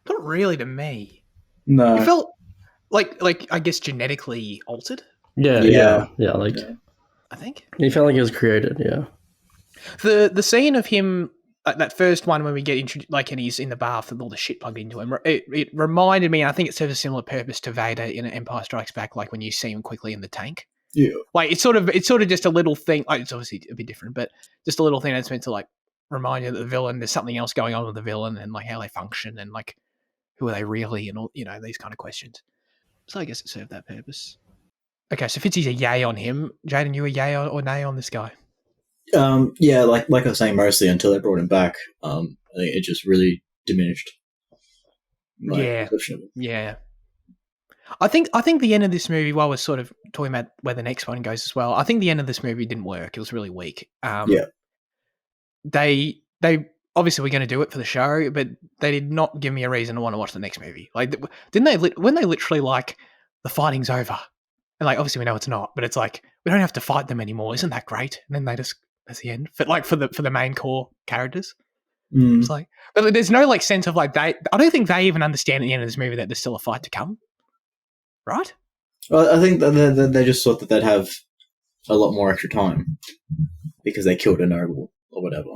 Not really to me. No. It felt like I guess genetically altered. Yeah. Like, I think he felt like he was created. Yeah. the scene of him, that first one when we get introduced, like, and he's in the bath with all the shit plugged into him. It reminded me, and I think it serves a similar purpose to Vader in Empire Strikes Back, like when you see him quickly in the tank. Yeah. Like it's sort of just a little thing. Like, it's obviously a bit different, but just a little thing that's meant to like remind you that the villain, there's something else going on with the villain and like how they function and like who are they really and all, these kind of questions. So I guess it served that purpose. Okay, so Fitzy's a yay on him. Jaden, you a yay or nay on this guy? Yeah, like I was saying, mostly until they brought him back. I think it just really diminished my perception of it. Yeah. I think the end of this movie, while we're sort of talking about where the next one goes as well, I think the end of this movie didn't work. It was really weak. Yeah. They obviously were going to do it for the show, but they did not give me a reason to want to watch the next movie. Like, didn't they? When they literally like the fighting's over, and like obviously we know it's not, but it's like we don't have to fight them anymore. Isn't that great? And then they just that's the end. But like for the main core characters, it's like, but there's no like sense of like I don't think they even understand at the end of this movie that there's still a fight to come. Right? Well, I think that they just thought that they'd have a lot more extra time because they killed a noble or whatever.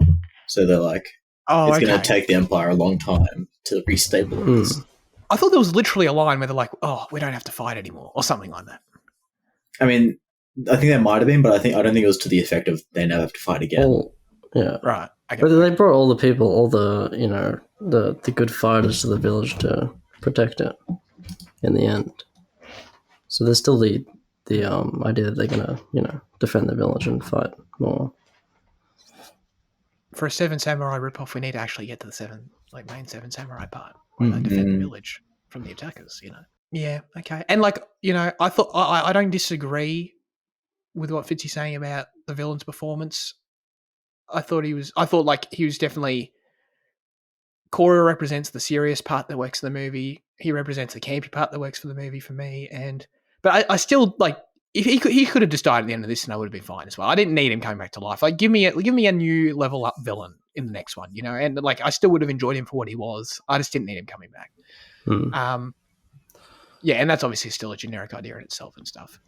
So they're like, it's going to take the Empire a long time to restabilize. I thought there was literally a line where they're like, "Oh, we don't have to fight anymore," or something like that. I mean, I think there might have been, but I don't think it was to the effect of they never have to fight again. Well, yeah, right. But they brought all the people, all the the good fighters to the village to protect it in the end. So there's still the idea that they're gonna defend the village and fight more. For a Seven Samurai ripoff, we need to actually get to the main Seven Samurai part where they defend the village from the attackers. Yeah, okay. And like I thought I don't disagree with what Fitzy's saying about the villain's performance. I thought he was definitely. Cora represents the serious part that works for the movie. He represents the campy part that works for the movie for me. But I still like if he could have just died at the end of this, and I would have been fine as well. I didn't need him coming back to life. Like give me a new level up villain in the next one, and like I still would have enjoyed him for what he was. I just didn't need him coming back. Yeah, and that's obviously still a generic idea in itself and stuff.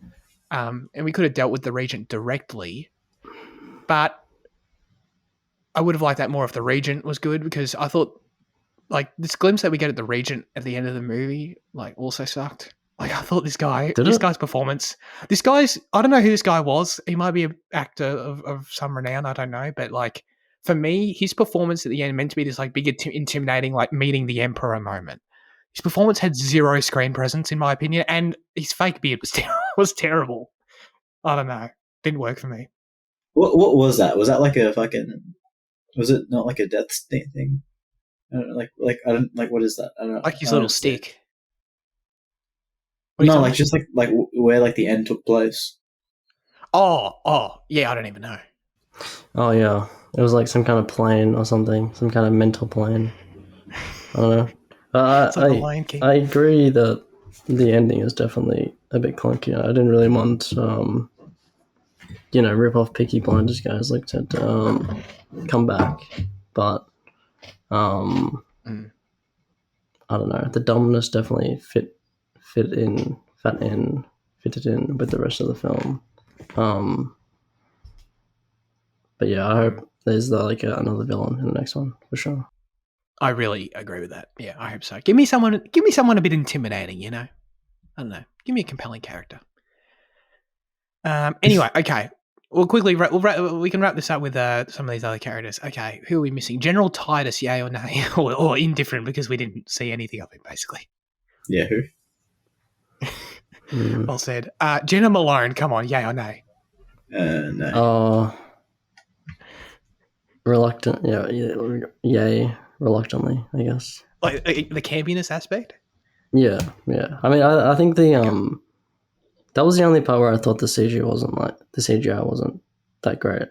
And we could have dealt with the Regent directly, but I would have liked that more if the Regent was good, because I thought like this glimpse that we get at the Regent at the end of the movie like also sucked. Like I thought this guy's performance, I don't know who this guy was. He might be an actor of some renown, I don't know. But like for me, his performance at the end meant to be this like big intimidating like meeting the Emperor moment. His performance had zero screen presence in my opinion, and his fake beard was terrible. I don't know. Didn't work for me. What was that? Was that like a fucking? Was it not like a death thing? I don't know, I don't like what is that? I don't know. Like his little stick. No, like just like where like the end took place. Oh, yeah, I don't even know. Oh yeah, it was like some kind of plane or something, some kind of mental plane. I don't know. I agree that the ending is definitely a bit clunky. I didn't really want rip off Peaky Blinders guys like to come back, but I don't know. The dumbness definitely fitted in with the rest of the film. But yeah, I hope there's another villain in the next one for sure. I really agree with that. Yeah, I hope so. Give me someone a bit intimidating. I don't know. Give me a compelling character. Anyway, okay. We'll quickly we can wrap this up with some of these other characters. Okay, who are we missing? General Titus, yay or nay, or indifferent because we didn't see anything of him basically. Yeah, who? Well said. Jenna Malone, come on, yay or nay? No. reluctant. Yay, reluctantly, I guess. Like the campiness aspect. Yeah. I mean, I think that was the only part where I thought the CGI wasn't that great.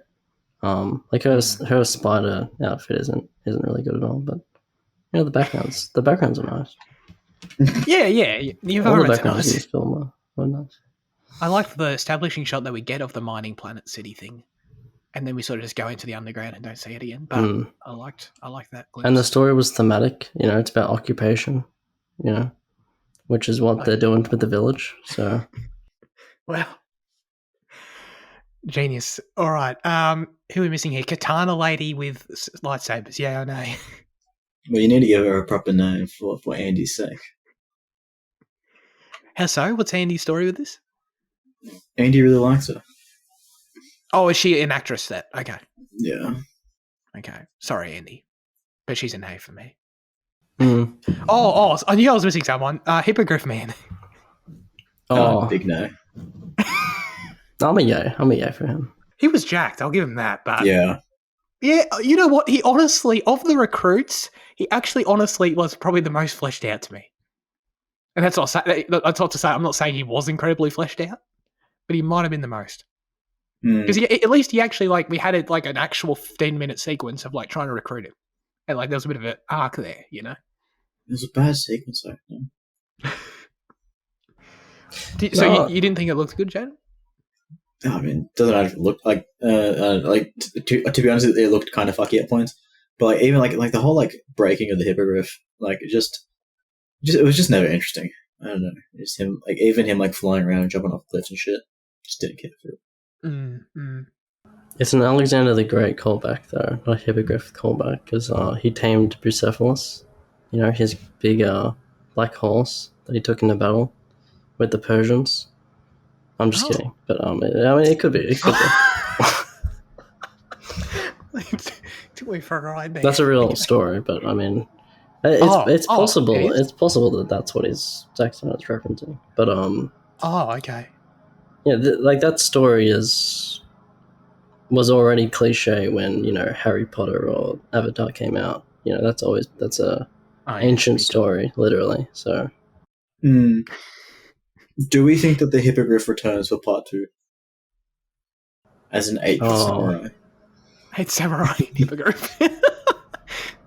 Like her spider outfit isn't really good at all, but the backgrounds are nice. Yeah. The All the environments are backgrounds in nice. this film are nice. I like the establishing shot that we get of the mining planet city thing, and then we sort of just go into the underground and don't see it again. But I liked that glimpse. And the story was thematic. It's about occupation. Which is what they're doing with the village. So, well, genius. All right. Who are we missing here? Katana lady with lightsabers. Yeah, I know. Well, you need to give her a proper name for Andy's sake. How so? What's Andy's story with this? Andy really likes her. Oh, is she an actress that? Okay. Yeah. Okay. Sorry, Andy. But she's an A for me. Mm. Oh, I knew I was missing someone. Hippogriff Man. Big no. I'm a yay for him. He was jacked. I'll give him that. But Yeah. Yeah, you know what? He honestly, of the recruits, he actually honestly was probably the most fleshed out to me. And that's not to say I'm not saying he was incredibly fleshed out, but he might have been the most. Because at least he actually we had an actual 15-minute sequence of trying to recruit him, and there was a bit of an arc there, It was a bad sequence, though. You didn't think it looked good, Jane? I mean, doesn't matter if it looked like to be honest, it looked kind of fucky at points. But even the whole breaking of the hippogriff, it was just never interesting. I don't know, just him even him flying around and jumping off cliffs and shit. Just didn't care for it. It's an Alexander the Great callback though, not a hippogriff callback, because he tamed Bucephalus, his big black horse that he took into battle with the Persians. I'm just kidding, but I mean, it could be. For a ride there. That's a real story, but I mean, it's possible. It's possible that that's what Zack Snyder's referencing. But okay. Yeah, that story was already cliche when Harry Potter or Avatar came out. That's a ancient story, literally. So. Do we think that the hippogriff returns for part 2? As an 8th samurai? 8th samurai hippogriff.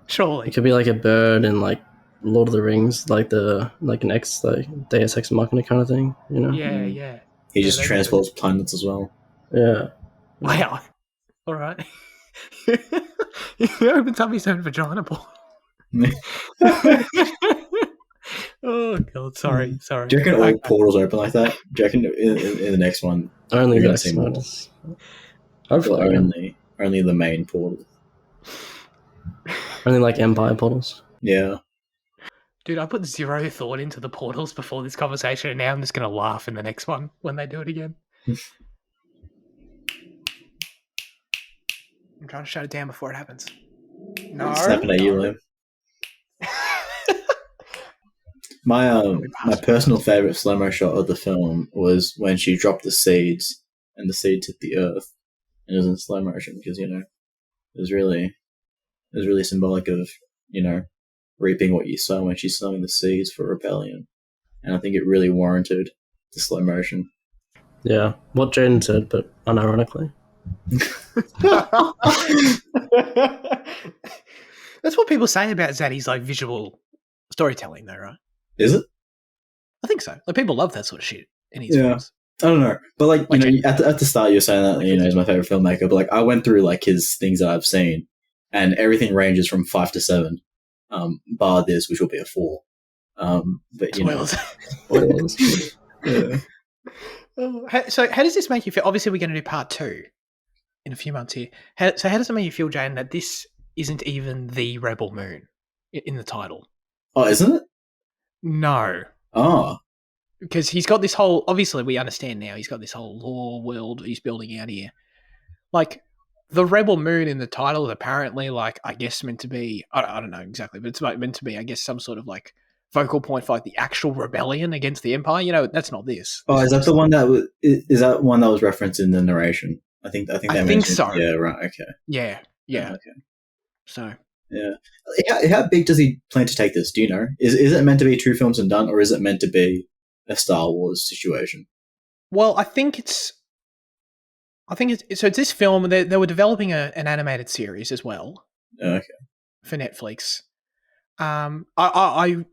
Surely. It could be like a bird in Lord of the Rings, next Deus Ex Machina kind of thing, Yeah. He just transports planets as well. Yeah. Wow. All right. He opens up his own vagina ball. Oh god, sorry. Do you reckon all portals open like that? Do you reckon in the next one only you're the see more? Hopefully only the main portal. Only Empire portals. Yeah. Dude, I put zero thought into the portals before this conversation, and now I'm just gonna laugh in the next one when they do it again. I'm trying to shut it down before it happens. No. Snapping at you, Liam. My personal favorite slow-mo shot of the film was when she dropped the seeds and the seeds hit the earth, and it was in slow motion because it was really symbolic of reaping what you sow when she's sowing the seeds for rebellion, and I think it really warranted the slow motion. Yeah, what Jaden said, but unironically. That's what people say about Zaddy's visual storytelling, though, right? Is it? I think so. People love that sort of shit in his films. I don't know, but at the start you're saying that he's my favorite filmmaker, but I went through his things that I've seen, and everything ranges from 5 to 7, bar this, which will be a 4. But Spoilers. Yeah. So how does this make you feel? Obviously, we're going to do part 2 in a few months here. How does it make you feel, Jane, that this isn't even the Rebel Moon in the title? Oh, isn't it? No. Oh. Because he's got this whole... Obviously, we understand now. He's got this whole lore world he's building out here. The Rebel Moon in the title is apparently, I guess meant to be... I don't know exactly, but it's meant to be, I guess, some sort of, focal point for, the actual rebellion against the Empire. That's not this. Oh, is that the one that was... Is that one that was referenced in the narration? I think so. I think so. Yeah, right, okay. Yeah. Yeah. Okay. So Yeah. How big does he plan to take this? Do you know? Is it meant to be 2 films and done, or is it meant to be a Star Wars situation? well, I think it's so it's this film. They were developing an animated series as well Okay. for Netflix. I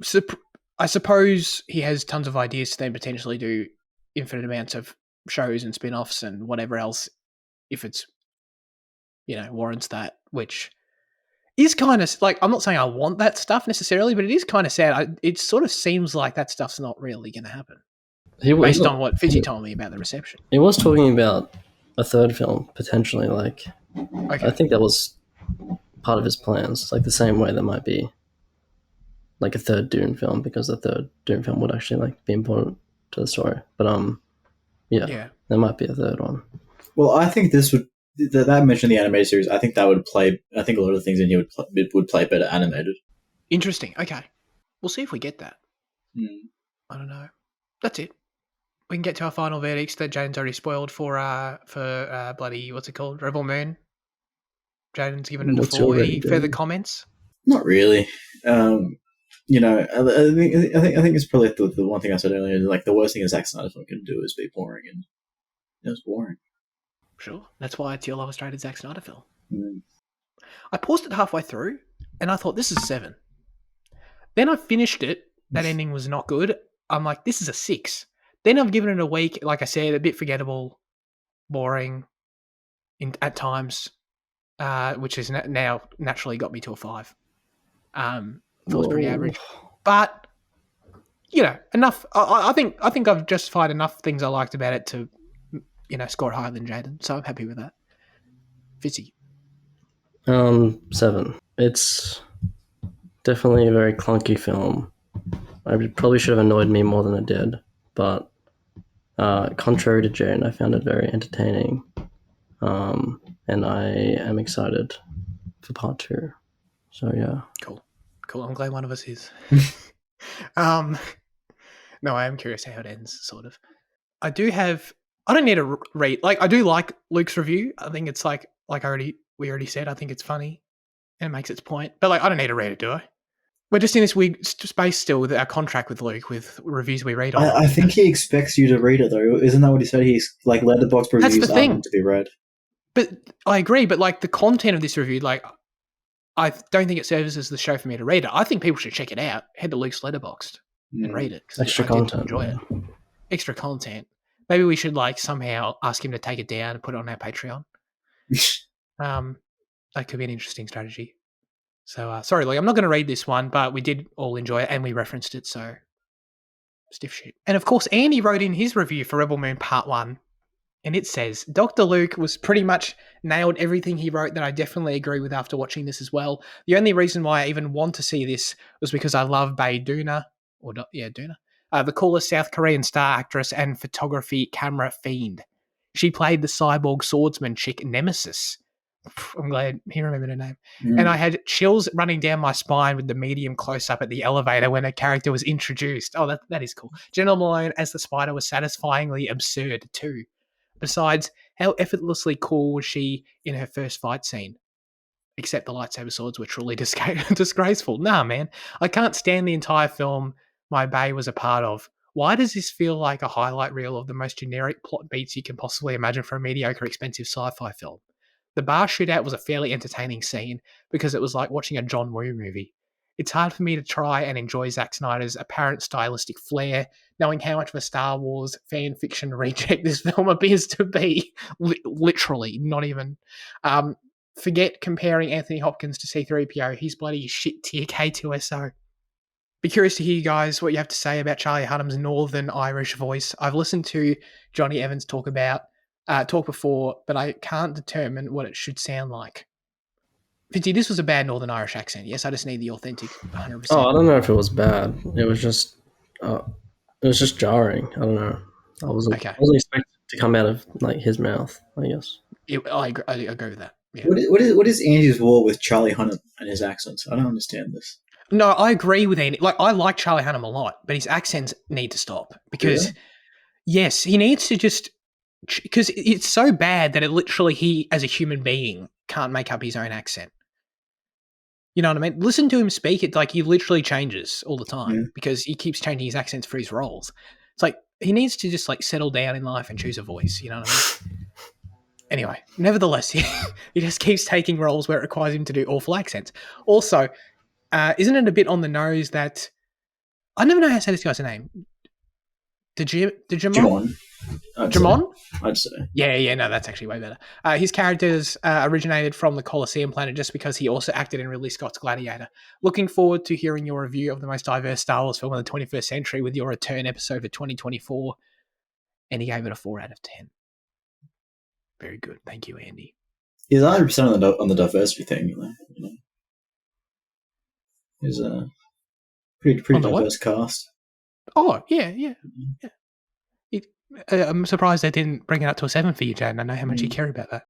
suppose he has tons of ideas to then potentially do infinite amounts of shows and spin-offs and whatever else if it's warrants that, which is kind of like, I'm not saying I want that stuff necessarily, but it is kind of sad. It sort of seems like that stuff's not really going to happen based on what Fitzy told me about the reception. He was talking about a third film potentially. Like, Okay. I think that was part of his plans. Like the same way there might be like a third Dune film, because the third Dune film would actually like be important to the story. But yeah, there might be a third one. Well, I think this would that mentioned the animated series. I think that would play. I think a lot of the things in here would play better animated. Interesting. Okay, we'll see if we get that. Mm. I don't know. That's it. We can get to our final verdicts that Jaden's already spoiled for bloody, what's it called, Rebel Moon. Jaden's given it a 4. Any further comments? Not really. I think it's probably the one thing I said earlier. Like, the worst thing a Zack Snyder film can do is be boring, and it was boring. Sure. That's why it's your lowest rated Zack Snyder film. Mm. I paused it halfway through, and I thought, this is 7. Then I finished it. That ending was not good. I'm like, this is a 6. Then I've given it a week. Like I said, a bit forgettable, boring at times, which has now naturally got me to a 5. Feels pretty average. But, enough. I think I've justified enough things I liked about it to, score higher than Jaden. So I'm happy with that. Fitzy. 7. It's definitely a very clunky film. It probably should have annoyed me more than it did. But contrary to Jane, I found it very entertaining. And I am excited for part 2. So yeah. Cool. I'm glad one of us is. No, I am curious how it ends, sort of. I don't need to read. Like, I do like Luke's review. I think it's like we already said, I think it's funny and it makes its point. But like, I don't need to read it, do I? We're just in this weird space still with our contract with Luke, with reviews we read on. I think he expects you to read it, though. Isn't that what he said? He's like, letterbox reviews are meant to be read. But I agree. But like, the content of this review, like, I don't think it serves as the show for me to read it. I think people should check it out. Head to Luke's Letterboxd and read it. Extra content. Enjoy it. Extra content. Maybe we should like somehow ask him to take it down and put it on our Patreon. That could be an interesting strategy. So sorry, Luke, I'm not going to read this one, but we did all enjoy it and we referenced it. So stiff shit. And of course, Andy wrote in his review for Rebel Moon Part 1. And it says, Dr. Luke was pretty much nailed everything he wrote that I definitely agree with after watching this as well. The only reason why I even want to see this was because I love Bae Doona, the coolest South Korean star actress and photography camera fiend. She played the cyborg swordsman chick Nemesis. I'm glad he remembered her name. And I had chills running down my spine with the medium close-up at the elevator when her character was introduced. Oh, that is cool. General Malone as the spider was satisfyingly absurd too. Besides, how effortlessly cool was she in her first fight scene? Except the lightsaber swords were truly disgraceful. Nah, man. I can't stand the entire film my bae was a part of. Why does this feel like a highlight reel of the most generic plot beats you can possibly imagine for a mediocre, expensive sci-fi film? The bar shootout was a fairly entertaining scene because it was like watching a John Woo movie. It's hard for me to try and enjoy Zack Snyder's apparent stylistic flair, knowing how much of a Star Wars fan fiction reject this film appears to be. Literally, not even. Forget comparing Anthony Hopkins to C-3PO. He's bloody shit tier K2SO. Be curious to hear you guys what you have to say about Charlie Hunnam's Northern Irish voice. I've listened to Johnny Evans talk before, but I can't determine what it should sound like. Fitzy, this was a bad Northern Irish accent. Yes, I just need the authentic 100%. Oh, I don't know if it was bad. It was just jarring. I don't know. I wasn't expecting it to come out of like his mouth, I guess. I agree with that. Yeah. What is Andy's war with Charlie Hunnam and his accent? I don't understand this. No, I agree with Andy. Like, I like Charlie Hunnam a lot, but his accents need to stop because, yes, he needs to just, because it's so bad that it literally, he as a human being can't make up his own accent. You know what I mean? Listen to him speak. It's like he literally changes all the time because he keeps changing his accents for his roles. It's like he needs to just like settle down in life and choose a voice. You know what I mean? Anyway, nevertheless, he just keeps taking roles where it requires him to do awful accents. Also, isn't it a bit on the nose that I never know how to say this guy's name? Digimon? Jamon? I'd say. Yeah, no, that's actually way better. His characters originated from the Colosseum planet just because he also acted in Ridley Scott's Gladiator. Looking forward to hearing your review of the most diverse Star Wars film of the 21st century with your return episode for 2024. And he gave it a 4 out of 10. Very good. Thank you, Andy. He's 100% on the diversity thing. You know. He's a pretty diverse cast. Oh, yeah. I'm surprised they didn't bring it up to a 7 for you, Jan. I know how much you care about that.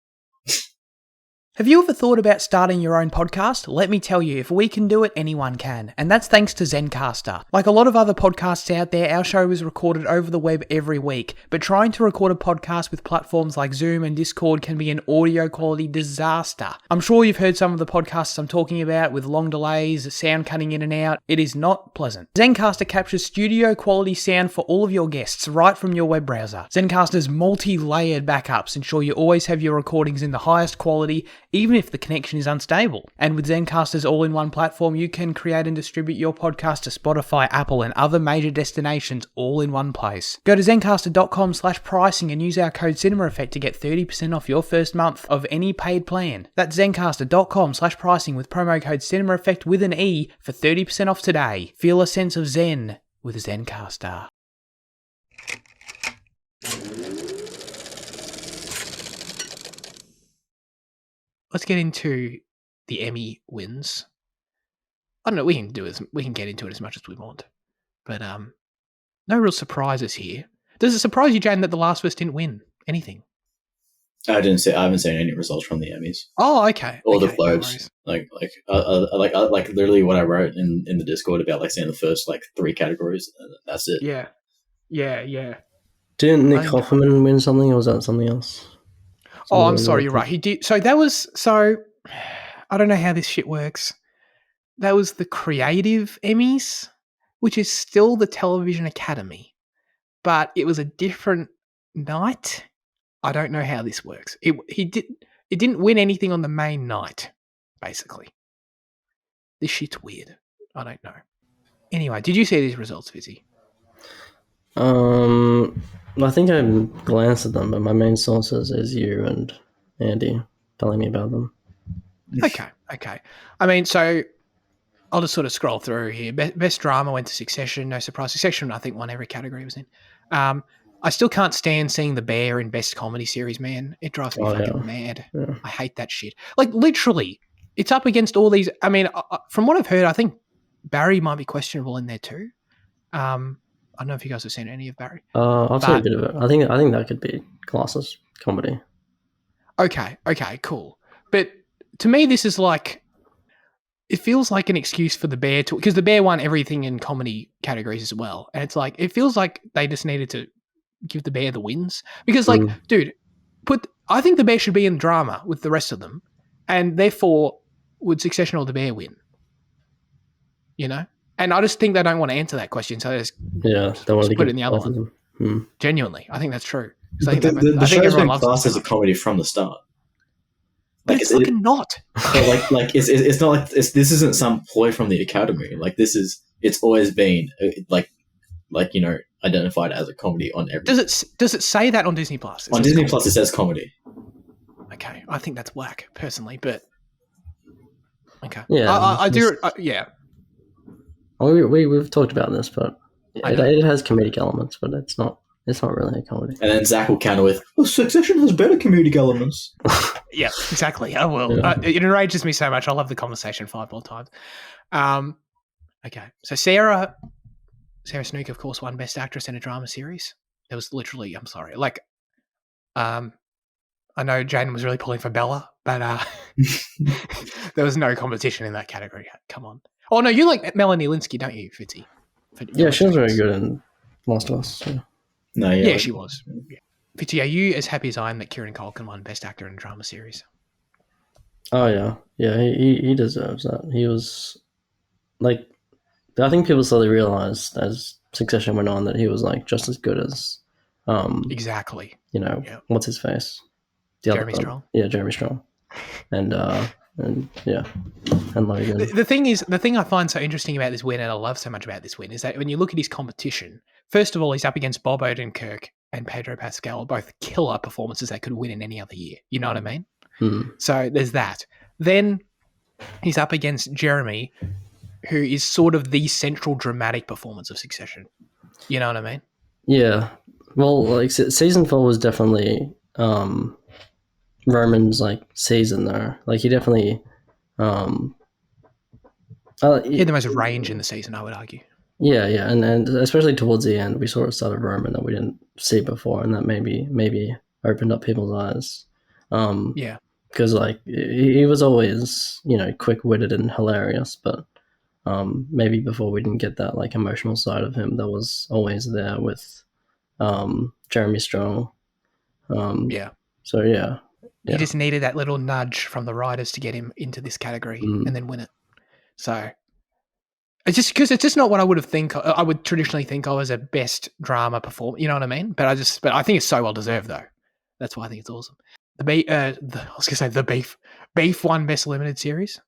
Have you ever thought about starting your own podcast? Let me tell you, if we can do it, anyone can. And that's thanks to Zencaster. Like a lot of other podcasts out there, our show is recorded over the web every week. But trying to record a podcast with platforms like Zoom and Discord can be an audio quality disaster. I'm sure you've heard some of the podcasts I'm talking about with long delays, sound cutting in and out. It is not pleasant. Zencaster captures studio quality sound for all of your guests right from your web browser. Zencaster's multi-layered backups ensure you always have your recordings in the highest quality, even if the connection is unstable. And with Zencaster's all-in-one platform, you can create and distribute your podcast to Spotify, Apple, and other major destinations all in one place. Go to Zencaster.com/pricing and use our code CinemaEffect to get 30% off your first month of any paid plan. That's Zencaster.com/pricing with promo code CinemaEffect with an E for 30% off today. Feel a sense of Zen with Zencaster. Let's get into the Emmy wins. I don't know. We can get into it as much as we want, but no real surprises here. Does it surprise you, Jane, that The Last of Us didn't win anything? I haven't seen any results from the Emmys. Oh, okay. Or the Globes. No like literally what I wrote in the Discord about like saying the first like 3 categories. And that's it. Yeah. Didn't Nick Hoffman win something, or was that something else? I'm sorry, you're right. He did. So I don't know how this shit works. That was the Creative Emmys, which is still the Television Academy, but it was a different night. I don't know how this works. It didn't win anything on the main night, basically. This shit's weird. I don't know. Anyway, did you see these results, Fizzy? I think I glanced at them, but my main sources is you and Andy telling me about them. Okay. I mean, so I'll just sort of scroll through here. Best drama went to Succession. No surprise. Succession, I think, won every category it was in. I still can't stand seeing The Bear in Best Comedy Series, man. It drives me fucking mad. Yeah. I hate that shit. Like, literally, it's up against all these. I mean, from what I've heard, I think Barry might be questionable in there too. I don't know if you guys have seen any of Barry. I've seen a bit of it. I think that could be classed as comedy. Okay, cool. But to me, this is like, it feels like an excuse for The Bear to, because The Bear won everything in comedy categories as well. And it's like, it feels like they just needed to give The Bear the wins. Because like, dude, I think The Bear should be in drama with the rest of them. And therefore, would Succession or The Bear win? You know? And I just think they don't want to answer that question, so they just put it in the other one. Genuinely, I think that's true. The show's been classed as a comedy from the start. But it's fucking not. But like it's not like this isn't some ploy from the Academy. Like it's always been like identified as a comedy on every. Does it say that on Disney Plus? On Disney Plus, it says comedy. Okay, I think that's whack personally, but okay. Yeah, I do. Yeah. We've talked about this, but it has comedic elements, but it's not really a comedy. And then Zach will counter with, Succession has better comedic elements. Yeah, exactly. I will. Yeah. It enrages me so much. I'll have the conversation 5 more times. Okay, so Sarah Snook, of course, won Best Actress in a Drama Series. It was literally, I'm sorry, like, I know Jane was really pulling for Bella, but there was no competition in that category. Come on. Oh, no, you like Melanie Linsky, don't you, Fitzy? Yeah, she was very good in Last of Us. Yeah. No, yeah, she was. Yeah. Fitzy, are you as happy as I am that Kieran Culkin won Best Actor in a Drama Series? Oh yeah, yeah. He deserves that. He was like, I think people slowly realized as Succession went on that he was like just as good as, Exactly. Yeah. what's his face, the other Jeremy one, Strong. yeah, Jeremy Strong, and yeah, and Logan. The thing is, the thing I find so interesting about this win, and I love so much about this win, is that when you look at his competition, first of all, he's up against Bob Odenkirk and Pedro Pascal, both killer performances that could win in any other year. You know what I mean? Hmm. So there's that. Then he's up against Jeremy, who is sort of the central dramatic performance of Succession. You know what I mean? Yeah, well, like season 4 was definitely Roman's like season though. Like he definitely um, He had the most range in the season, I would argue. yeah, yeah, and especially towards the end, we saw a side of Roman that we didn't see before, and that maybe opened up people's eyes. Yeah. Because like he was always quick witted and hilarious, but maybe before we didn't get that like emotional side of him that was always there with Jeremy Strong. Yeah. So yeah. He just needed that little nudge from the writers to get him into this category and then win it. So it's just because it's just not what I would traditionally think of as a best drama performance. You know what I mean? But I think it's so well deserved though. That's why I think it's awesome. I was gonna say the beef won best limited series.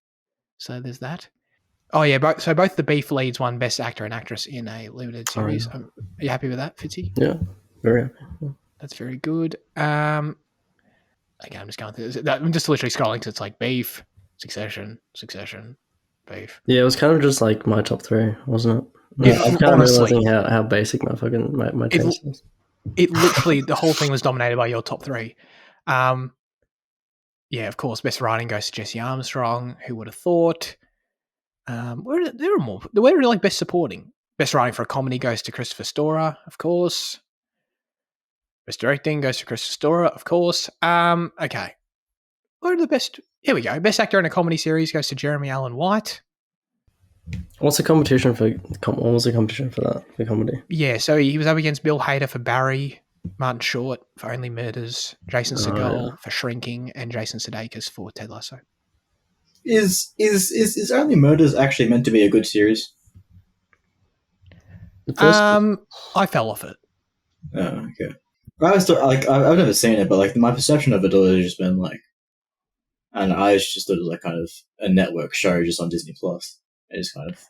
So there's that. Oh yeah, both the beef leads won best actor and actress in a limited series. Oh, yeah. Are you happy with that, Fitzy? Yeah, very happy. Yeah. That's very good. Okay, I'm just going through this. I'm just literally scrolling because it's like beef, Succession, beef. Yeah, it was kind of just like my top 3, wasn't it? Yeah, I'm kind honestly, of realizing how basic my taste is. It literally the whole thing was dominated by your top 3. Yeah, of course, best writing goes to Jesse Armstrong. Who would have thought? There are more. Where are like best supporting? Best writing for a comedy goes to Christopher Storer, of course. Best directing goes to Christopher Storer, of course. Okay. What are the best? Here we go. Best actor in a comedy series goes to Jeremy Allen White. What's the competition for? What was the competition for that for comedy? Yeah, so he was up against Bill Hader for Barry, Martin Short for Only Murders, Jason Segel for Shrinking, and Jason Sudeikis for Ted Lasso. Is Only Murders actually meant to be a good series? I fell off it. Oh, okay. I was I've never seen it, but like my perception of it has just been like, and I just thought it was like kind of a network show just on Disney Plus. It just kind of.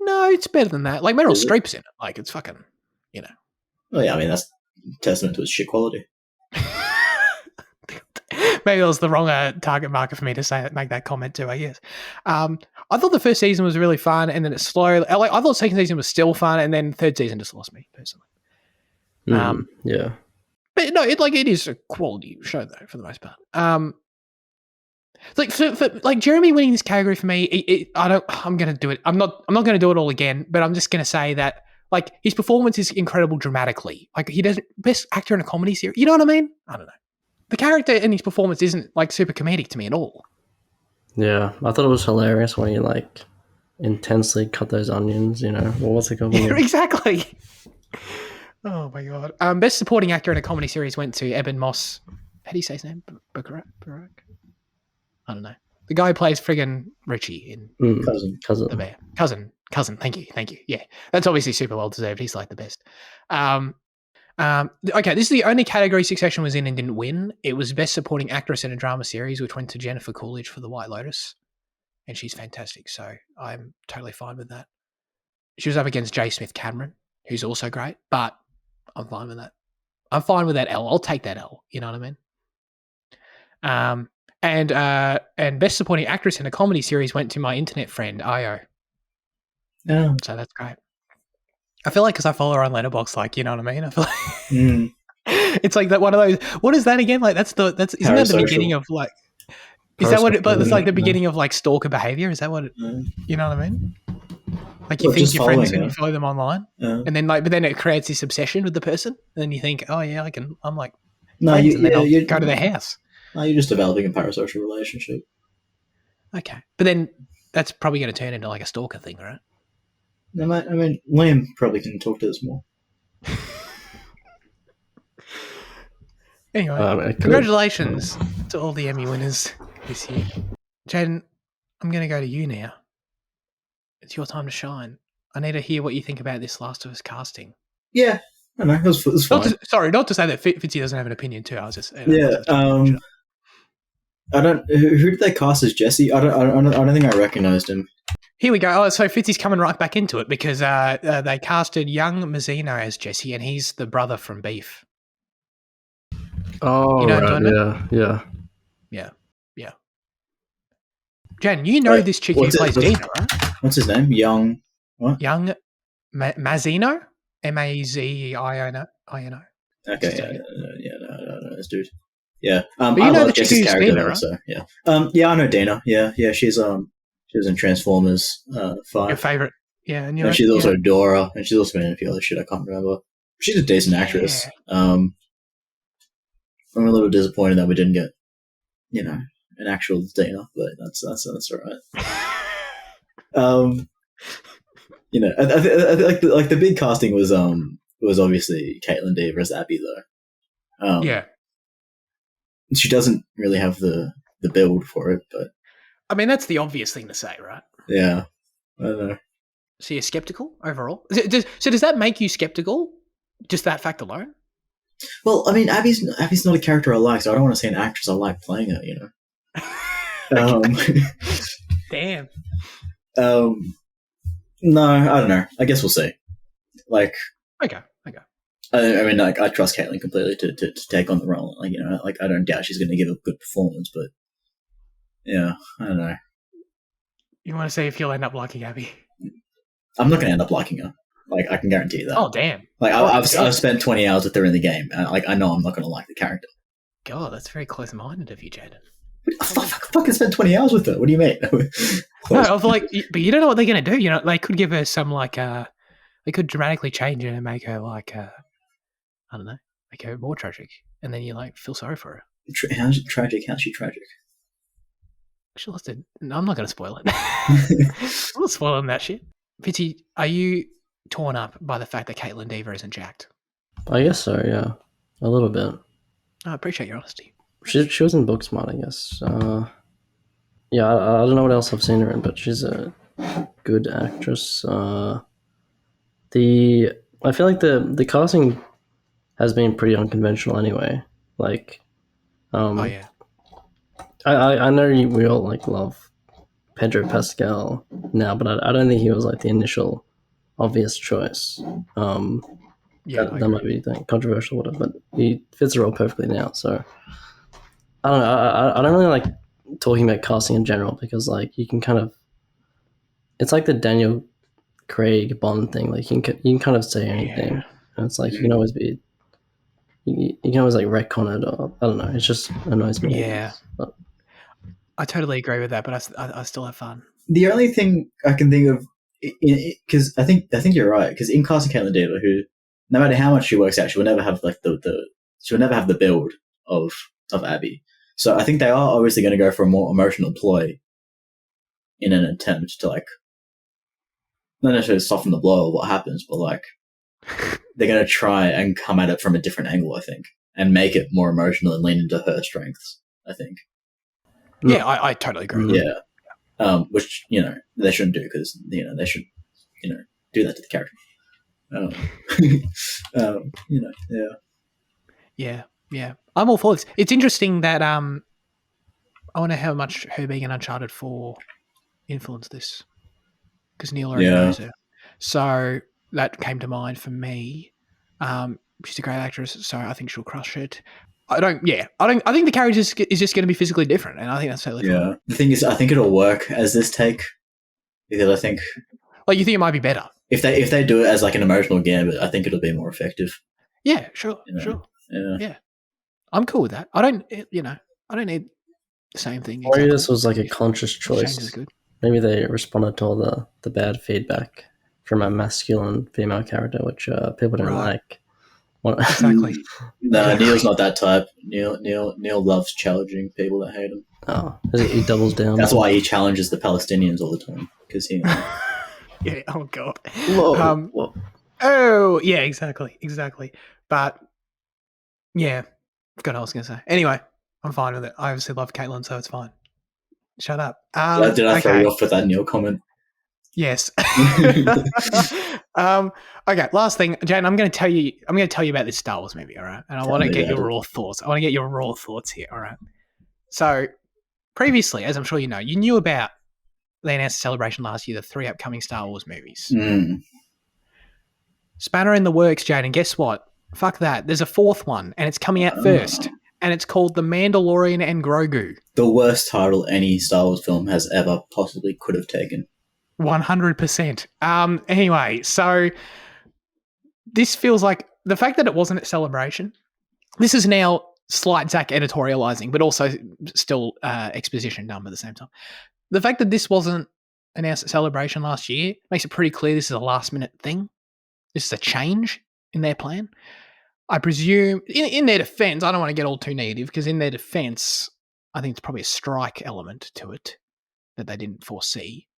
No, it's better than that. Like Meryl Streep's in it. Like it's fucking, Well, yeah, I mean that's testament to its shit quality. Maybe it was the wrong target market for me to make that comment too, I guess. I thought the first season was really fun, and then it slowly. I thought the second season was still fun, and then third season just lost me personally. Yeah, but no, it is a quality show though for the most part. Like for Jeremy winning this category for me, I'm gonna do it. I'm not gonna do it all again, but I'm just gonna say that like his performance is incredible dramatically. Like he doesn't best actor in a comedy series. You know what I mean? I don't know. The character in his performance isn't like super comedic to me at all. Yeah, I thought it was hilarious when he like intensely cut those onions. What's it called? Yeah, exactly. Oh my god. Best supporting actor in a comedy series went to Eben Moss. How do you say his name? Barack? I don't know. The guy who plays friggin' Richie in Cousin. The Bear. Cousin. Thank you. Yeah, that's obviously super well deserved. He's like the best. Okay, this is the only category Succession was in and didn't win. It was Best Supporting Actress in a Drama Series, which went to Jennifer Coolidge for The White Lotus, and she's fantastic, so I'm totally fine with that. She was up against J. Smith Cameron, who's also great, but I'm fine with that. I'm fine with that L. I'll take that L. You know what I mean? And Best Supporting Actress in a Comedy Series went to my internet friend, Io. Yeah. So that's great. I feel like because I follow her on Letterboxd, like, you know what I mean? I feel like it's like that one of those. What is that again? Like isn't that the beginning of like? Is that what? But it's like the beginning of like stalker behavior. Is that what? You know what I mean? Like you think your friends and you follow them online, and then but then it creates this obsession with the person, and then you think, oh yeah, I'm like, no, and then I'll go to their house. No, you're just developing a parasocial relationship. Okay, but then that's probably going to turn into like a stalker thing, right? I mean, Liam probably can talk to us more. Anyway, congratulations to all the Emmy winners this year. Jaden, I'm going to go to you now. It's your time to shine. I need to hear what you think about this Last of Us casting. Yeah, I know, it was fine. Not to say that Fitzy doesn't have an opinion too. I was just Yeah, I don't. Who did they cast as Jesse? I don't think I recognized him. Here we go. Oh, so Fitzy's coming right back into it because they casted young Mazzino as Jesse, and he's the brother from Beef. Oh, You know right, what I'm talking yeah. Jen, you know this chick who plays Dina, right? What's his name? Young Mazzino? Mazino. Okay, no, this dude. Yeah, but you I know love the chick Jesse's who's character, Dina, right? so yeah. Yeah, I know Dana. Yeah, she was in Transformers 5. Your favorite? Yeah, and she's also Dora, and she's also been in a few other shit I can't remember. She's a decent actress. I'm a little disappointed that we didn't get, an actual Dana, but that's all right. I like the big casting was obviously Caitlin Dever as Abby though. Yeah. She doesn't really have the build for it, but I mean that's the obvious thing to say, right? Yeah, I don't know. So you're skeptical overall? Does that make you skeptical? Just that fact alone? Well, I mean, Abby's not a character I like, so I don't want to say an actress I like playing her. Damn. No, I don't know. I guess we'll see. Like, okay. I mean, like, I trust Caitlin completely to take on the role. Like, I don't doubt she's going to give a good performance, but yeah, I don't know. You want to see if you'll end up liking Abby? I'm not going to end up liking her. Like, I can guarantee that. Oh, damn. Like, I've spent 20 hours with her in the game, and I know I'm not going to like the character. God, that's very close-minded of you, Jaden. I fucking spent 20 hours with her. What do you mean? No, I was like, but you don't know what they're going to do. They could give her some, they could dramatically change her and make her, I don't know, make her more tragic. And then you, feel sorry for her. How's she tragic? She lost it. No, I'm not going to spoil it. I'm not spoiling that shit. Fitzy, are you torn up by the fact that Caitlin Dever isn't jacked? I guess so, yeah. A little bit. I appreciate your honesty. She was in Booksmart, I guess. Yeah, I don't know what else I've seen her in, but she's a good actress. I feel like the casting has been pretty unconventional anyway. Oh yeah. I know we all love Pedro Pascal now, but I don't think he was the initial obvious choice. That might be controversial, whatever, but he fits the role perfectly now. So I don't know. I don't really like talking about casting in general because you can kind of, it's like the Daniel Craig Bond thing. You can kind of say anything, and it's you can always be. You can always retcon it, or I don't know. It just annoys me. Yeah, but I totally agree with that, but I still have fun. The only thing I can think of, because I think you're right, because in casting Caitlin Dever, who no matter how much she works out, she will never have she will never have the build of Abby. So I think they are obviously going to go for a more emotional ploy in an attempt to not necessarily soften the blow of what happens, but they're going to try and come at it from a different angle, I think, and make it more emotional and lean into her strengths, I think. Yeah, I totally agree. Yeah. Which, they shouldn't do because, they should, do that to the character. Yeah. Yeah. I'm all for this. It's interesting that I wonder how much her being in Uncharted 4 influenced this because Neil already knows her. So that came to mind for me. She's a great actress, so I think she'll crush it. I think the character is just going to be physically different, and I think that's totally fine. The thing is, I think it'll work as this take because I think you think it might be better if they do it as an emotional gambit. I think it'll be more effective. Yeah, sure, sure. Yeah, I'm cool with that. I don't need the same thing. Or exactly. This was a conscious choice. Maybe they responded to all the bad feedback from a masculine female character, which people don't like. Exactly. No, Neil's not that type. Neil loves challenging people that hate him. Oh, he doubles down. That's why he challenges the Palestinians all the time because he. Yeah. Oh God. Whoa. Oh yeah. Exactly. But yeah, forgot what I was going to say. Anyway, I'm fine with it. I obviously love Caitlin, so it's fine. Shut up. Did I throw Okay. you off with that Neil comment? Yes. Okay. Last thing, Jane. I'm going to tell you about this Star Wars movie. All right, and I want to get your raw thoughts. I want to get your raw thoughts here. All right. So previously, as I'm sure you know, you knew about they announced a celebration last year, the 3 upcoming Star Wars movies. Spanner in the works, Jane. And guess what? Fuck that. There's a 4th one, and it's coming out first, and it's called The Mandalorian and Grogu. The worst title any Star Wars film has ever possibly could have taken. 100%. Anyway, so this feels like the fact that it wasn't at Celebration. This is now slight Zack editorializing, but also still exposition done at the same time. The fact that this wasn't announced at Celebration last year makes it pretty clear this is a last-minute thing. This is a change in their plan. I presume, in their defense, I don't want to get all too negative, because in their defense, I think it's probably a strike element to it that they didn't foresee.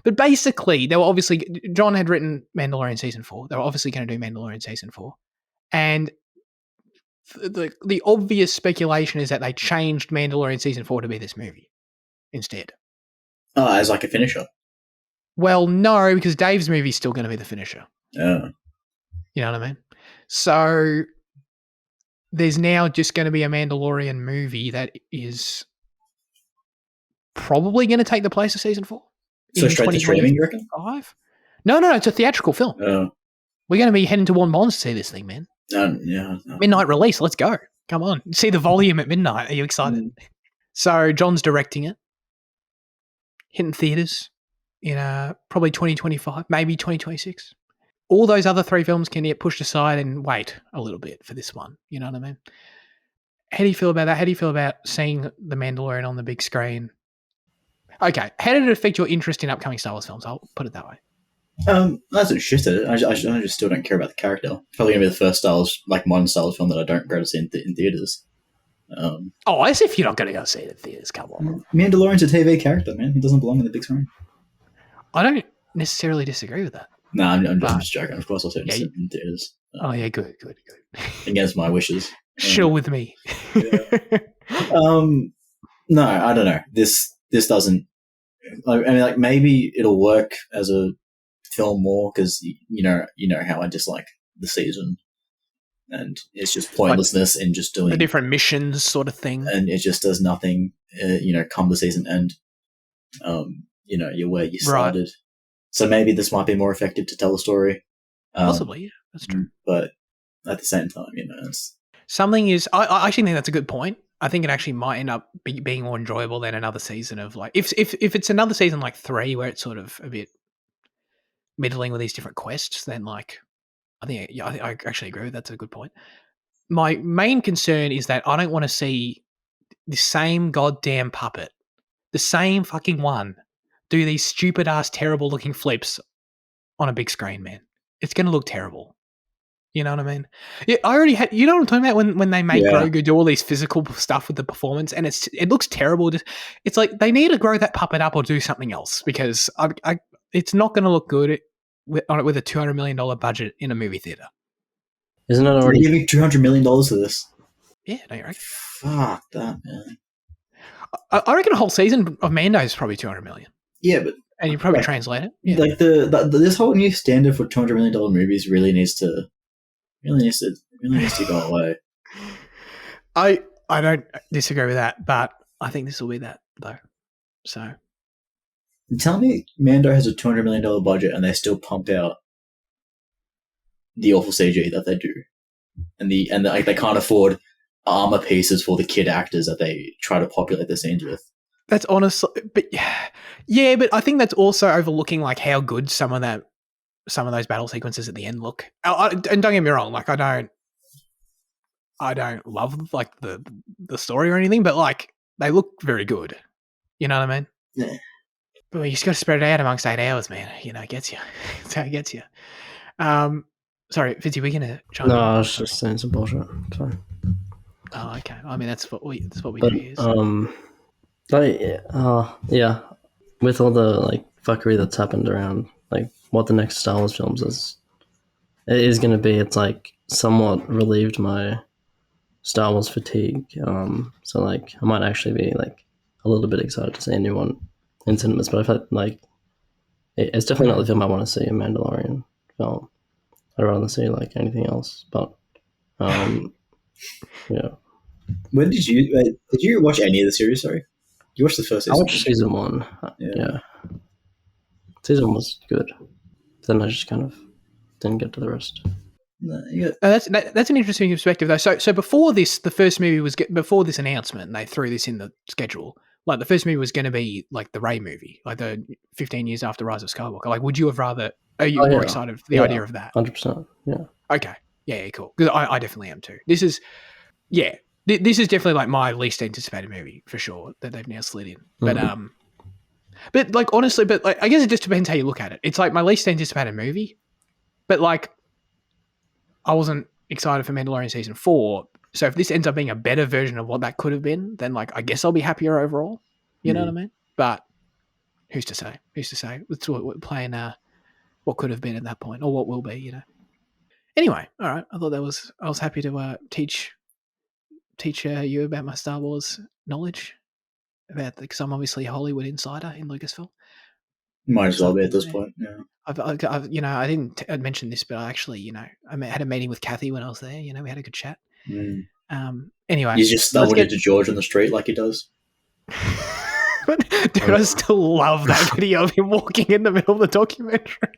But basically, they were obviously, John had written Mandalorian Season 4. They were obviously going to do Mandalorian Season 4. And the obvious speculation is that they changed Mandalorian Season 4 to be this movie instead. Oh, as like a finisher? Well, no, because Dave's movie is still going to be the finisher. Yeah. You know what I mean? So there's now just going to be a Mandalorian movie that is probably going to take the place of Season 4. So straight to streaming, you reckon? No, it's a theatrical film. Oh. We're going to be heading to Warren Bonds to see this thing, man. Yeah. Midnight release, let's go. Come on. See the volume at midnight. Are you excited? So John's directing it. Hitting theatres in probably 2025, maybe 2026. All those other 3 films can get pushed aside and wait a little bit for this one. You know what I mean? How do you feel about that? How do you feel about seeing The Mandalorian on the big screen? Okay, how did it affect your interest in upcoming Star Wars films? I'll put it that way. That's shifted. I just still don't care about the character. It's probably gonna be the first Star Wars, like modern Star Wars film that I don't go to see in theaters. As if you're not going to go see it in theaters. Come on. Mandalorian's a TV character, man. He doesn't belong in the big screen. I don't necessarily disagree with that. No, I'm just joking. Of course, I'll see it in theaters. Good. Against my wishes. Chill with me. Yeah. No, I don't know. This doesn't. I mean, like, maybe it'll work as a film more because you know how I dislike the season, and it's just pointlessness in just doing the different missions, sort of thing, and it just does nothing. Come the season end, you're where you started. Right. So maybe this might be more effective to tell a story. Possibly, yeah, that's true. But at the same time, it's something is. I actually think that's a good point. I think it actually might end up being more enjoyable than another season of like if it's another season like 3 where it's sort of a bit middling with these different quests, then like I actually agree with that's a good point. My main concern is that I don't want to see the same goddamn puppet, the same fucking one, do these stupid ass terrible looking flips on a big screen, man. It's going to look terrible. You know what I mean? Yeah, I already had. You know what I'm talking about when they make Grogu do all these physical stuff with the performance, and it looks terrible. It's like they need to grow that puppet up or do something else because it's not going to look good with a $200 million budget in a movie theater. Isn't it already giving $200 million to this? Yeah, don't you reckon? Fuck that, man. I reckon a whole season of Mando is probably $200 million. Yeah, but and you probably translate it. Yeah. Like this whole new standard for $200 million movies really needs to go away. I don't disagree with that, but I think this will be that though. So, tell me, Mando has a $200 million budget and they still pump out the awful CG that they do, and like they can't afford armor pieces for the kid actors that they try to populate the scenes with. That's honestly, but yeah, but I think that's also overlooking like how good some of those battle sequences at the end look. And don't get me wrong, like I don't love like the story or anything, but like they look very good. You know what I mean? Yeah. But you just got to spread it out amongst 8 hours, man. It gets you. That's how it gets you. Sorry, Fitzy, we're gonna try. No, I was just saying some bullshit. It's fine. Oh, okay. I mean, that's what we do here. Yeah, with all the like fuckery that's happened around like what the next Star Wars films is going to be, it's like somewhat relieved my Star Wars fatigue. So like I might actually be like a little bit excited to see a new one in cinemas. But I've had like it's definitely not the film I want to see. A Mandalorian film. I'd rather see like anything else. But yeah. When did you watch any of the series? Sorry, you watched the first I season. watched season 1. Yeah. Season 1 was good. Then I just kind of didn't get to the rest. No, yeah. That's an interesting perspective, though. So before this, the first movie was before this announcement, and they threw this in the schedule. Like the first movie was going to be like the Rey movie, like the 15 years after Rise of Skywalker. Like, would you have rather? Are you more excited for the idea of that? 100%. Yeah. Okay. Yeah, cool. Because I definitely am too. This is, this is definitely like my least anticipated movie for sure that they've now slid in. But like honestly, like I guess it just depends how you look at it. It's like my least anticipated movie, but like I wasn't excited for Mandalorian season 4. So if this ends up being a better version of what that could have been, then like I guess I'll be happier overall. You know what I mean? But who's to say? Who's to say? We're playing what could have been at that point, or what will be. You know. Anyway, all right. I thought I was happy to teach you about my Star Wars knowledge, because I'm obviously a Hollywood insider in Lucasfilm. Might as well be at this point. Yeah. I've I didn't mention this, but I actually, I had a meeting with Kathy when I was there. We had a good chat. Anyway, You just stumbled into George on the street like he does. Dude, I still love that video of him walking in the middle of the documentary.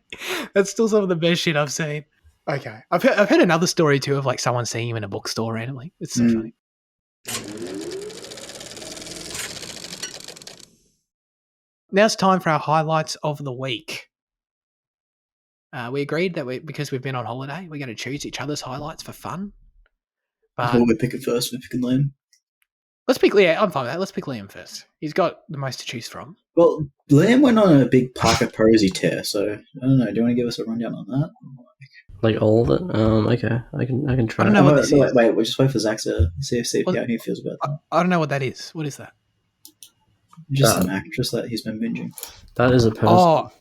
That's still some of the best shit I've seen. Okay, I've heard another story too of like someone seeing him in a bookstore randomly. It's so funny. Now it's time for our highlights of the week. We agreed that because we've been on holiday, we're going to choose each other's highlights for fun. But we're picking first. We're picking Liam. Let's pick Liam. I'm fine with that. Let's pick Liam first. He's got the most to choose from. Well, Liam went on a big Parker Posey tear, so I don't know. Do you want to give us a rundown on that? Like all of it? Okay, I can try. I don't know what this is. Wait, we'll just wait for Zach to see how he feels about that. I don't know what that is. What is that? Just an actress that he's been binging. That is a person. Oh,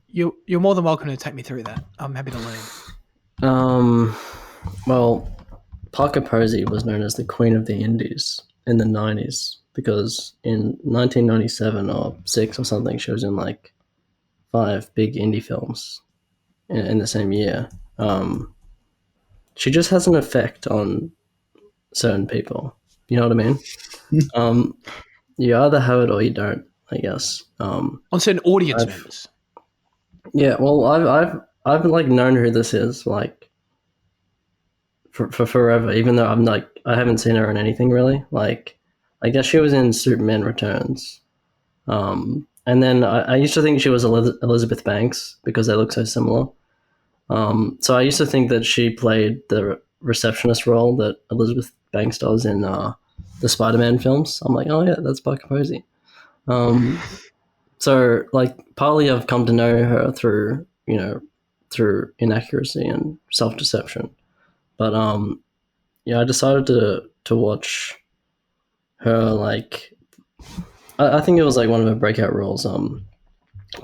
you're more than welcome to take me through that. I'm happy to learn. Well, Parker Posey was known as the Queen of the Indies in the 90s because in 1997 or 6 or something, she was in like 5 big indie films in the same year. She just has an effect on certain people. You know what I mean? You either have it or you don't, I guess. On certain audience members. Yeah, well, I've like known who this is like for forever, even though I haven't seen her in anything really. Like, I guess she was in Superman Returns, and then I used to think she was Elizabeth Banks because they look so similar. So I used to think that she played the receptionist role that Elizabeth Banks does in the Spider-Man films. I'm like, oh yeah, that's Parker Posey. So like partly I've come to know her through inaccuracy and self-deception. But I decided to watch her like I think it was like one of her breakout roles,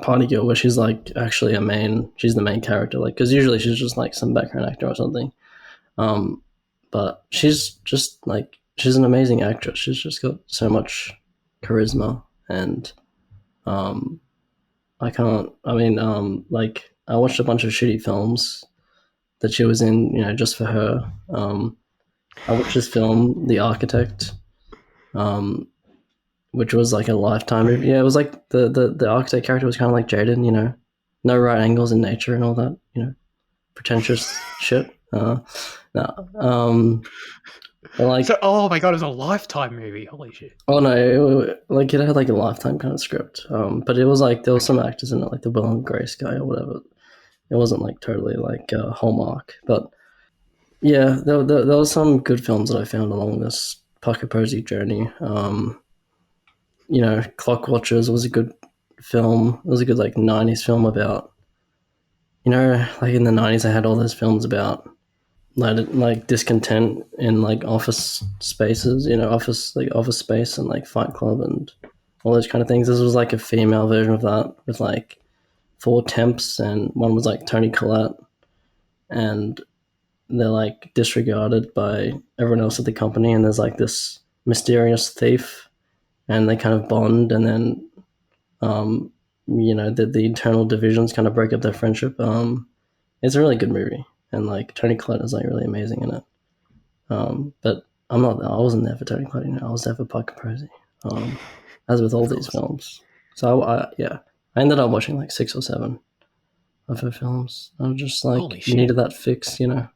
Party Girl, where she's like actually she's the main character, like because usually she's just like some background actor or something. But she's just like she's an amazing actress. She's just got so much charisma and like I watched a bunch of shitty films that she was in, just for her. I watched this film, The Architect, which was like a Lifetime movie. Yeah, it was like the architect character was kind of like jaded, no right angles in nature and all that, pretentious shit. Like, so, oh my god, it was a Lifetime movie. Holy shit! Oh no, it had like a Lifetime kind of script. But it was like there was some actors in it, like the Will and Grace guy or whatever. It wasn't like totally like Hallmark, but yeah, there was some good films that I found along this Parker Posey journey. Clock Watchers was a good film. It was a good like 90s film about, like in the 90s I had all those films about like discontent in like office spaces, office space and like Fight Club and all those kind of things. This was like a female version of that with like 4 temps and one was like Toni Collette, and they're like disregarded by everyone else at the company, and there's like this mysterious thief and they kind of bond, and then the internal divisions kind of break up their friendship. It's a really good movie, and like Tony Collette is like really amazing in it. But I wasn't there for Tony Collette. I was there for Parker Posey. As with all these films. So I ended up watching like 6 or 7 of her films. I was just like needed that fix, and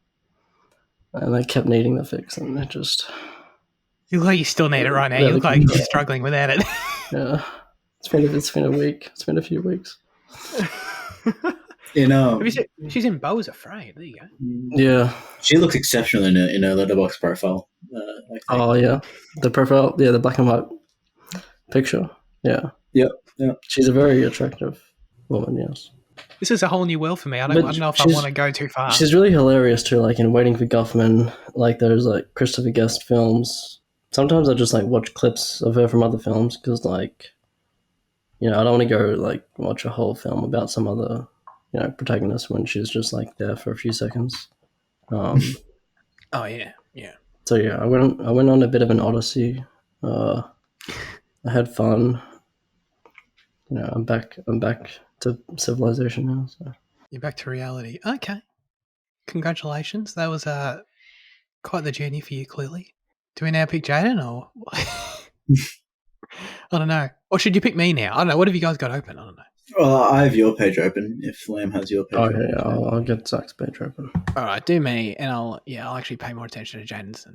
I kept needing the fix, and it just. You look like you still need it right now. You look like you're struggling without it. Yeah, it's been a week. It's been a few weeks. She's in Beau is Afraid. There you go. Yeah, she looks exceptional in her Letterboxd profile. Oh yeah, the profile. Yeah, the black and white picture. Yeah. Yeah. She's a very attractive woman. Yes. This is a whole new world for me. I don't know if I want to go too far. She's really hilarious too. Like in Waiting for Guffman, like there's like Christopher Guest films. Sometimes I just like watch clips of her from other films because like, I don't want to go like watch a whole film about some other, protagonist when she's just like there for a few seconds. Oh yeah. So yeah, I went on a bit of an odyssey. I had fun. I'm back to civilization now. So. You're back to reality. Okay. Congratulations. That was quite the journey for you, clearly. Do we now pick Jaden or I don't know. Or should you pick me now? I don't know. What have you guys got open? I don't know. Well, I have your page open. If Liam has your page open. Yeah, I'll get Zach's page open. All right, do me, and I'll actually pay more attention to Jaden's.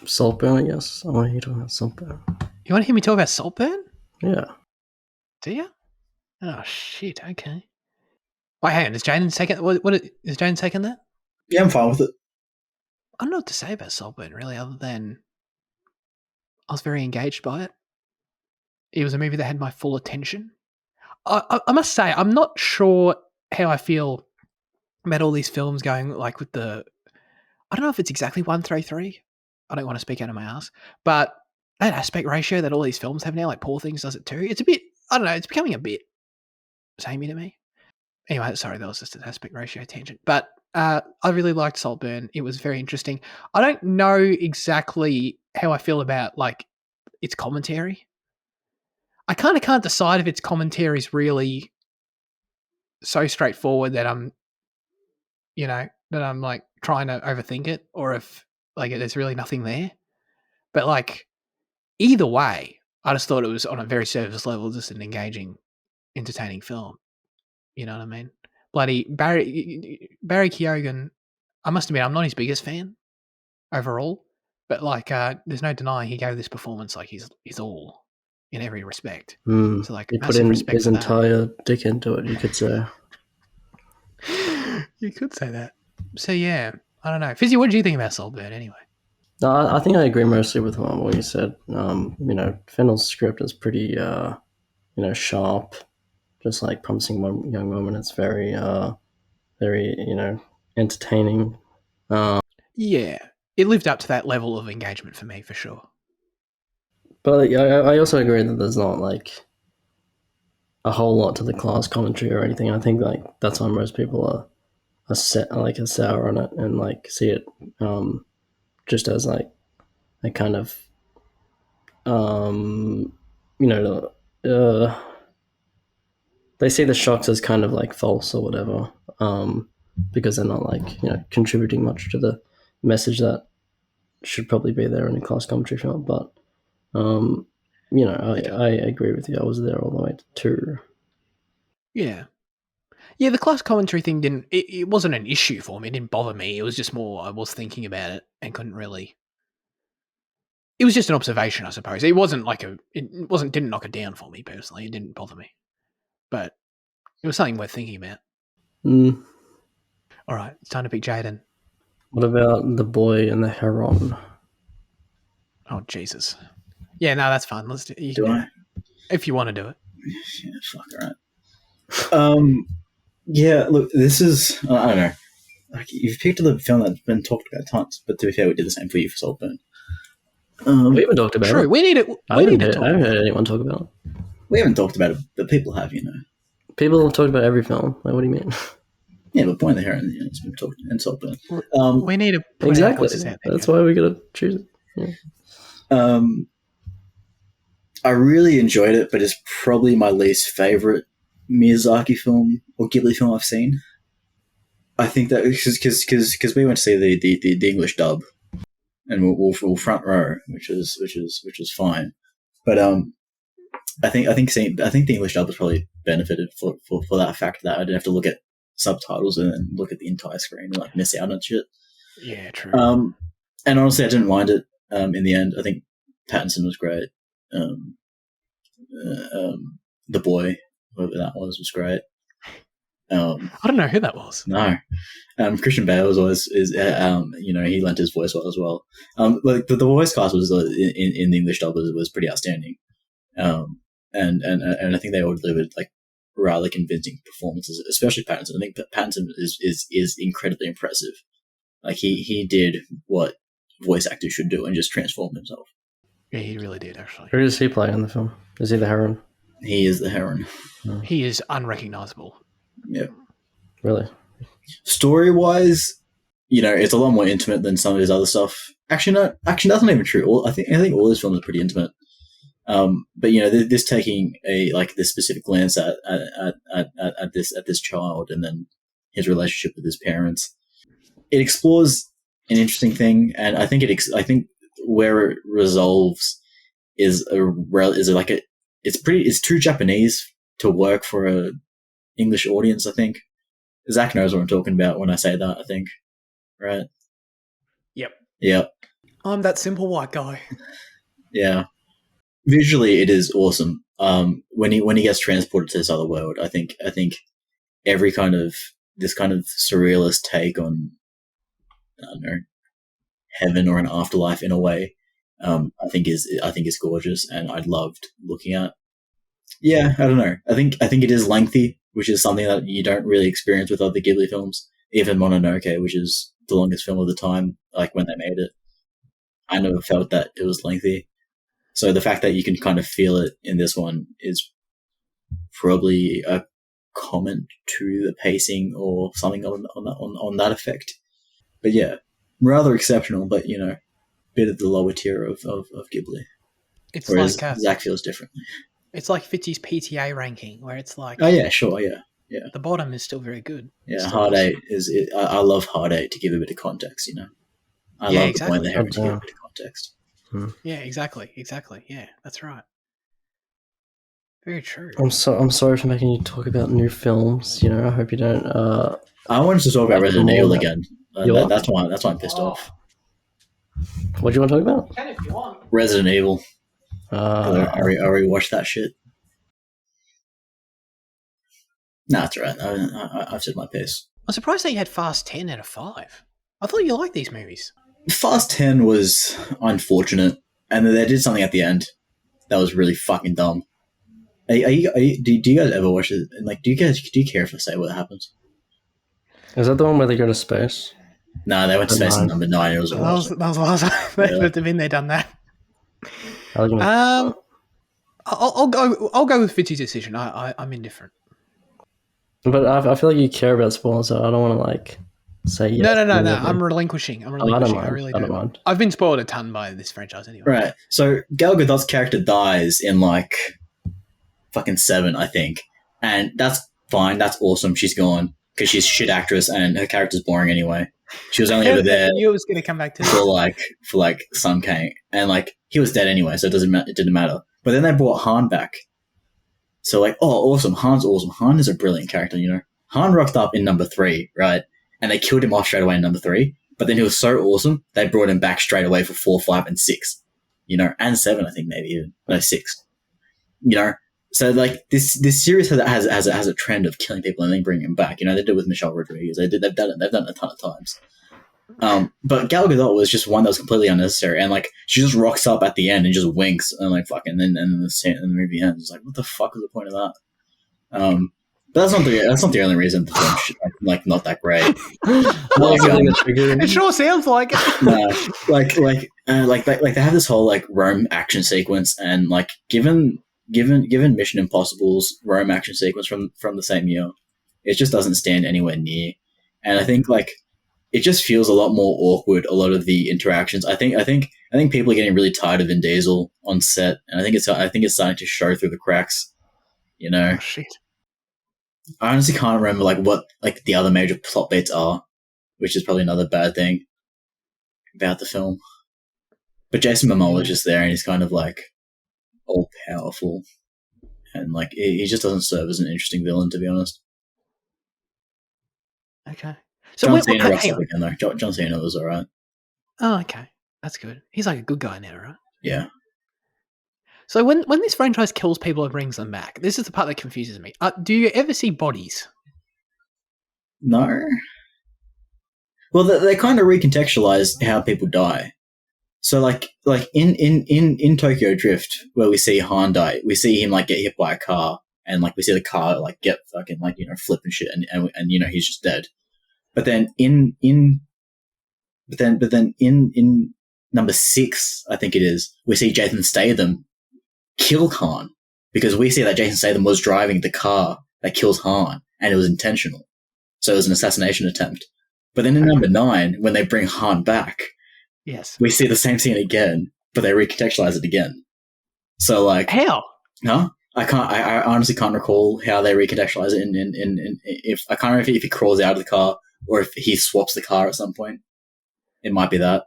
Saltburn, I guess. I want to hear you talking about Saltburn. You want to hear me talk about Saltburn? Yeah. Do you? Oh shit. Okay. Wait, hang on. Is Jaden second? What is Jaden second that? Yeah, I'm fine with it. I don't know what to say about Saltburn really, other than I was very engaged by it. It was a movie that had my full attention. I must say, I'm not sure how I feel about all these films going like with the. I don't know if it's exactly 1:3. I don't want to speak out of my ass, but that aspect ratio that all these films have now, like Poor Things does it too. It's a bit. I don't know. It's becoming a bit samey to me. Anyway, sorry, that was just an aspect ratio tangent. But I really liked Saltburn. It was very interesting. I don't know exactly how I feel about like its commentary. I kind of can't decide if its commentary is really so straightforward that I'm like trying to overthink it, or if like there's really nothing there. But like either way, I just thought it was on a very surface level, just an engaging, entertaining film. You know what I mean? Bloody Barry Keoghan, I must admit, I'm not his biggest fan overall, but like, there's no denying he gave this performance like his all in every respect. So like, he put in his entire dick into it. You could say. You could say that. So yeah, I don't know. Fizzy, what did you think about Saltburn anyway? No, I think I agree mostly with what you said. Fennell's script is pretty, sharp. Just like Promising Young Woman, it's very, very, entertaining. Yeah, it lived up to that level of engagement for me, for sure. But I also agree that there's not like a whole lot to the class commentary or anything. I think like that's why most people are sour on it and like see it just as like a kind of they see the shocks as kind of like false or whatever, because they're not like contributing much to the message that should probably be there in a class commentary film. But I agree with you. I was there all the way too. Yeah, the class commentary thing it wasn't an issue for me. It didn't bother me. It was just more I was thinking about it and couldn't really. It was just an observation, I suppose. It wasn't like didn't knock it down for me personally. It didn't bother me. But it was something worth thinking about. All right, it's time to pick Jaden. What about The Boy and the Heron? Oh, Jesus. Yeah, no, that's fine. Let's do I? If you want to do it. Yeah, fuck, all right. Yeah, look, this is, I don't know. Like, you've picked a film that's been talked about tons, but to be fair, we did the same for you for Saltburn. We haven't talked about it. True, we need it. I haven't heard anyone talk about it. We haven't talked about it, but people have, People have talked about every film. Like, what do you mean? Yeah, but Boy and the Heron, it's been talked in Saltburn. We need to put exactly. That's why we got to choose it. Yeah. I really enjoyed it, but it's probably my least favorite Miyazaki film or Ghibli film I've seen. I think that because we went to see the English dub, and we'll front row, which is fine. But I think the English dub was probably benefited for that fact that I didn't have to look at subtitles and then look at the entire screen and like miss out on shit. Yeah, true. And honestly, I didn't mind it. In the end, I think Pattinson was great. The boy, whoever that was great. I don't know who that was. No, Christian Bale he lent his voice well as well. Like the voice cast was in the English dub was pretty outstanding. And I think they all delivered like rather convincing performances, especially Pattinson. I think that Pattinson is incredibly impressive. Like he did what voice actors should do and just transformed himself. Yeah, he really did, actually. Who does he play in the film? Is he the heron? He is the heron. He is unrecognizable. Yeah. Really? Story-wise, it's a lot more intimate than some of his other stuff. Actually, no. Actually, that's not even true. I think all his films are pretty intimate. But this taking this specific glance at this child and then his relationship with his parents, it explores an interesting thing, and I think where it resolves is it's too Japanese to work for a English audience. I think Zach knows what I'm talking about when I say that. I think, right? Yep. I'm that simple white guy. Yeah. Visually, it is awesome. When he gets transported to this other world, I think every this kind of surrealist take on, I don't know, heaven or an afterlife in a way, I think is gorgeous, and I loved looking at. Yeah, I don't know. I think it is lengthy, which is something that you don't really experience with other Ghibli films. Even Mononoke, which is the longest film of the time, like when they made it, I never felt that it was lengthy. So the fact that you can kind of feel it in this one is probably a comment to the pacing or something on that effect. But yeah, rather exceptional, but bit of the lower tier of Ghibli. It's whereas like Zach feels differently. It's like Fitzy's PTA ranking, where it's like, oh yeah, sure, yeah. The bottom is still very good. Yeah, Hard Eight is. I love Hard Eight to give a bit of context. I love the point they have to give a bit of context. Yeah, exactly. Yeah, that's right. Very true. I'm sorry for making you talk about new films. I hope you don't. I wanted to talk about Resident Evil again. That's why I'm pissed off. What do you want to talk about? Can if you want. Resident Evil. I rewatched that shit. Nah, it's alright. I've said my piece. I'm surprised that you had Fast 10 out of 5. I thought you liked these movies. Fast 10 was unfortunate, and then they did something at the end that was really fucking dumb. Do you guys ever watch it? And do you care if I say what happens? Is that the one where they go to space? No, they went to space in number 9. It was that was the last time they would have been there, done that. I'll go with Fitzy's decision. I'm indifferent. But I feel like you care about spoilers, so I don't want to say yes. No. I'm relinquishing. I really do. I don't mind. I've been spoiled a ton by this franchise anyway. Right. So Gal Gadot's character dies in fucking 7, I think, and that's fine. That's awesome. She's gone because she's a shit actress and her character's boring anyway. She was only ever there. I knew it was going to come back to for Sun Kang, and he was dead anyway, so it didn't matter. But then they brought Han back. So awesome, Han's awesome. Han is a brilliant character, Han rocked up in number 3, right? And they killed him off straight away in number 3. But then he was so awesome, they brought him back straight away for 4, 5, and 6. And 7, I think maybe even. No, 6. So this series has a trend of killing people and then bringing them back. They did it with Michelle Rodriguez. They've done it a ton of times. But Gal Gadot was just one that was completely unnecessary, and she just rocks up at the end and just winks and and then the movie ends. It's what the fuck is the point of that? But that's not the only reason the film not that great. It sure sounds like it. They have this whole Rome action sequence, and given Mission Impossible's Rome action sequence from the same year, it just doesn't stand anywhere near. And I think it just feels a lot more awkward. A lot of the interactions. I think people are getting really tired of Vin Diesel on set, and I think it's starting to show through the cracks. You know, Oh shit. I honestly can't remember what the other major plot beats are, which is probably another bad thing about the film. But Jason Momoa is just there, and he's kind of like all powerful, and like he just doesn't serve as an interesting villain, to be honest. Okay. So John Cena rocks up again though. John Cena was alright. Oh, okay. That's good. He's like a good guy now, right? Yeah. So when this franchise kills people and brings them back, this is the part that confuses me. Do you ever see bodies? No. Well, they kind of recontextualize how people die. So like in Tokyo Drift, where we see Han die, we see him like get hit by a car, and like we see the car like get fucking like flip and shit, and he's just dead. But then in number 6, I think it is, we see Jason Statham kill Han, because we see that Jason Statham was driving the car that kills Han, and it was intentional. So it was an assassination attempt. But then in number 9, when they bring Han back, yes, we see the same scene again, but they recontextualize it again. So like, how? Huh? I honestly can't recall how they recontextualize it. If I can't remember if he crawls out of the car or if he swaps the car at some point. It might be that.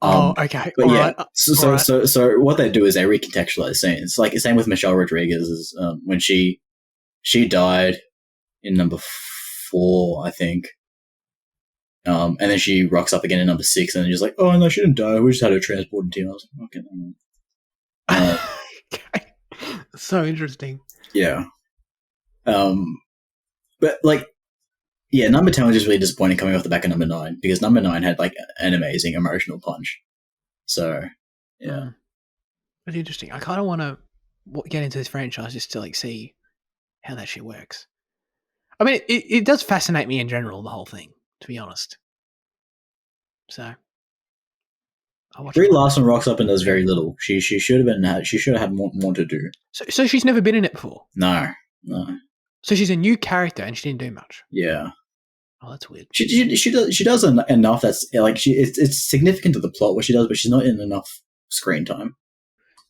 Okay. But all yeah, right. So what they do is they recontextualize scenes. Like the same with Michelle Rodriguez, is when she died in number 4, I think. And then she rocks up again in number 6, and then just like, oh no, she didn't die. We just had her transported to. I was like, okay. Okay. So interesting. Yeah. But like, yeah, number 10 was just really disappointing coming off the back of number 9, because number 9 had like an amazing emotional punch. So, yeah. But interesting. I kind of want to get into this franchise just to like see how that shit works. I mean, it does fascinate me in general, the whole thing, to be honest. So, Brie Larson rocks up and does very little. She should have had more to do. So she's never been in it before? No. So she's a new character and she didn't do much? Yeah. Oh, that's weird. She does enough that's like it's significant to the plot what she does, but she's not in enough screen time.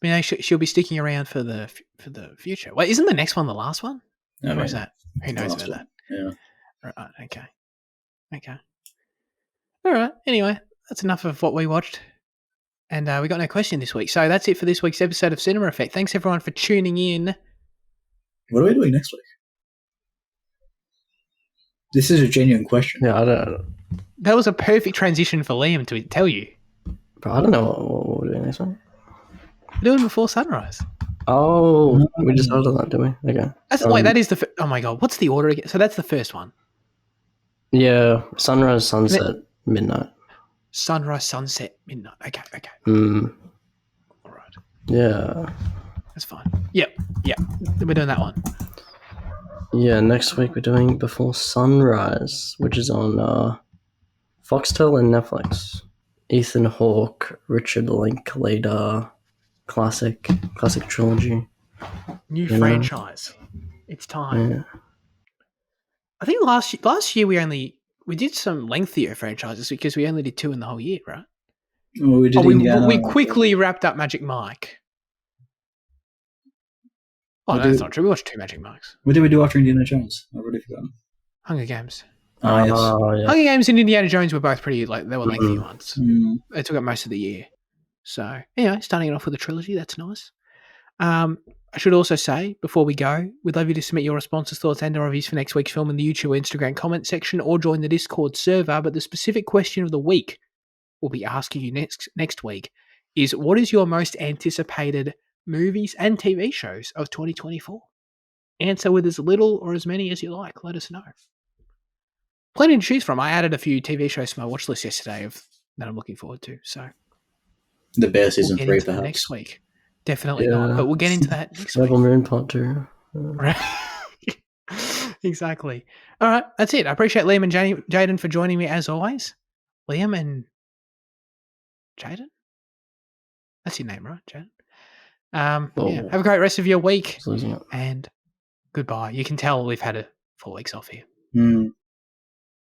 I mean, she'll be sticking around for the future. Wait, isn't the next one the last one? No, or is that? Who knows about that? Yeah. Right. Okay. All right. Anyway, that's enough of what we watched. And we got no question this week. So that's it for this week's episode of Cinema Effect. Thanks everyone for tuning in. What are we doing next week? This is a genuine question. Yeah, I don't. That was a perfect transition for Liam to tell you. Bro, I don't know what we're doing next one. We're doing Before Sunrise. Oh, we just started on that, didn't we? Okay. Wait, that is the... oh my God, what's the order again? So that's the first one. Yeah, sunrise, sunset, midnight. Sunrise, sunset, midnight. Okay. Mm. All right. Yeah. That's fine. Yep. We're doing that one. Yeah, next week we're doing Before Sunrise, which is on Foxtel and Netflix. Ethan Hawke, Richard Linklater, classic trilogy. New franchise. It's time. Yeah. I think last year we did some lengthier franchises because we only did 2 in the whole year, right? Well, we quickly wrapped up Magic Mike. Oh, no, that's not true. We watched 2 Magic Mikes. What did we do after Indiana Jones? I've already forgotten. Hunger Games. Oh, yes. Yeah. Hunger Games and Indiana Jones were both pretty, like, they were lengthy ones. Mm. They took up most of the year. So, anyway, starting it off with a trilogy, that's nice. I should also say, before we go, we'd love you to submit your responses, thoughts, and reviews for next week's film in the YouTube or Instagram comment section, or join the Discord server. But the specific question of the week we'll be asking you next week is, what is your most anticipated movies and TV shows of 2024? Answer with as little or as many as you like. Let us know. Plenty to choose from. I added a few TV shows to my watch list yesterday that I'm looking forward to. So the Bear season 3, perhaps next week. Definitely not, but we'll get into that next week. Rebel Moon Part 2. Right. Exactly. All right, that's it. I appreciate Liam and Jaden for joining me as always. Liam and Jaden? That's your name, right, Jaden? Yeah. Have a great rest of your week. Losing it. And goodbye. You can tell we've had 4 weeks off here. Mm.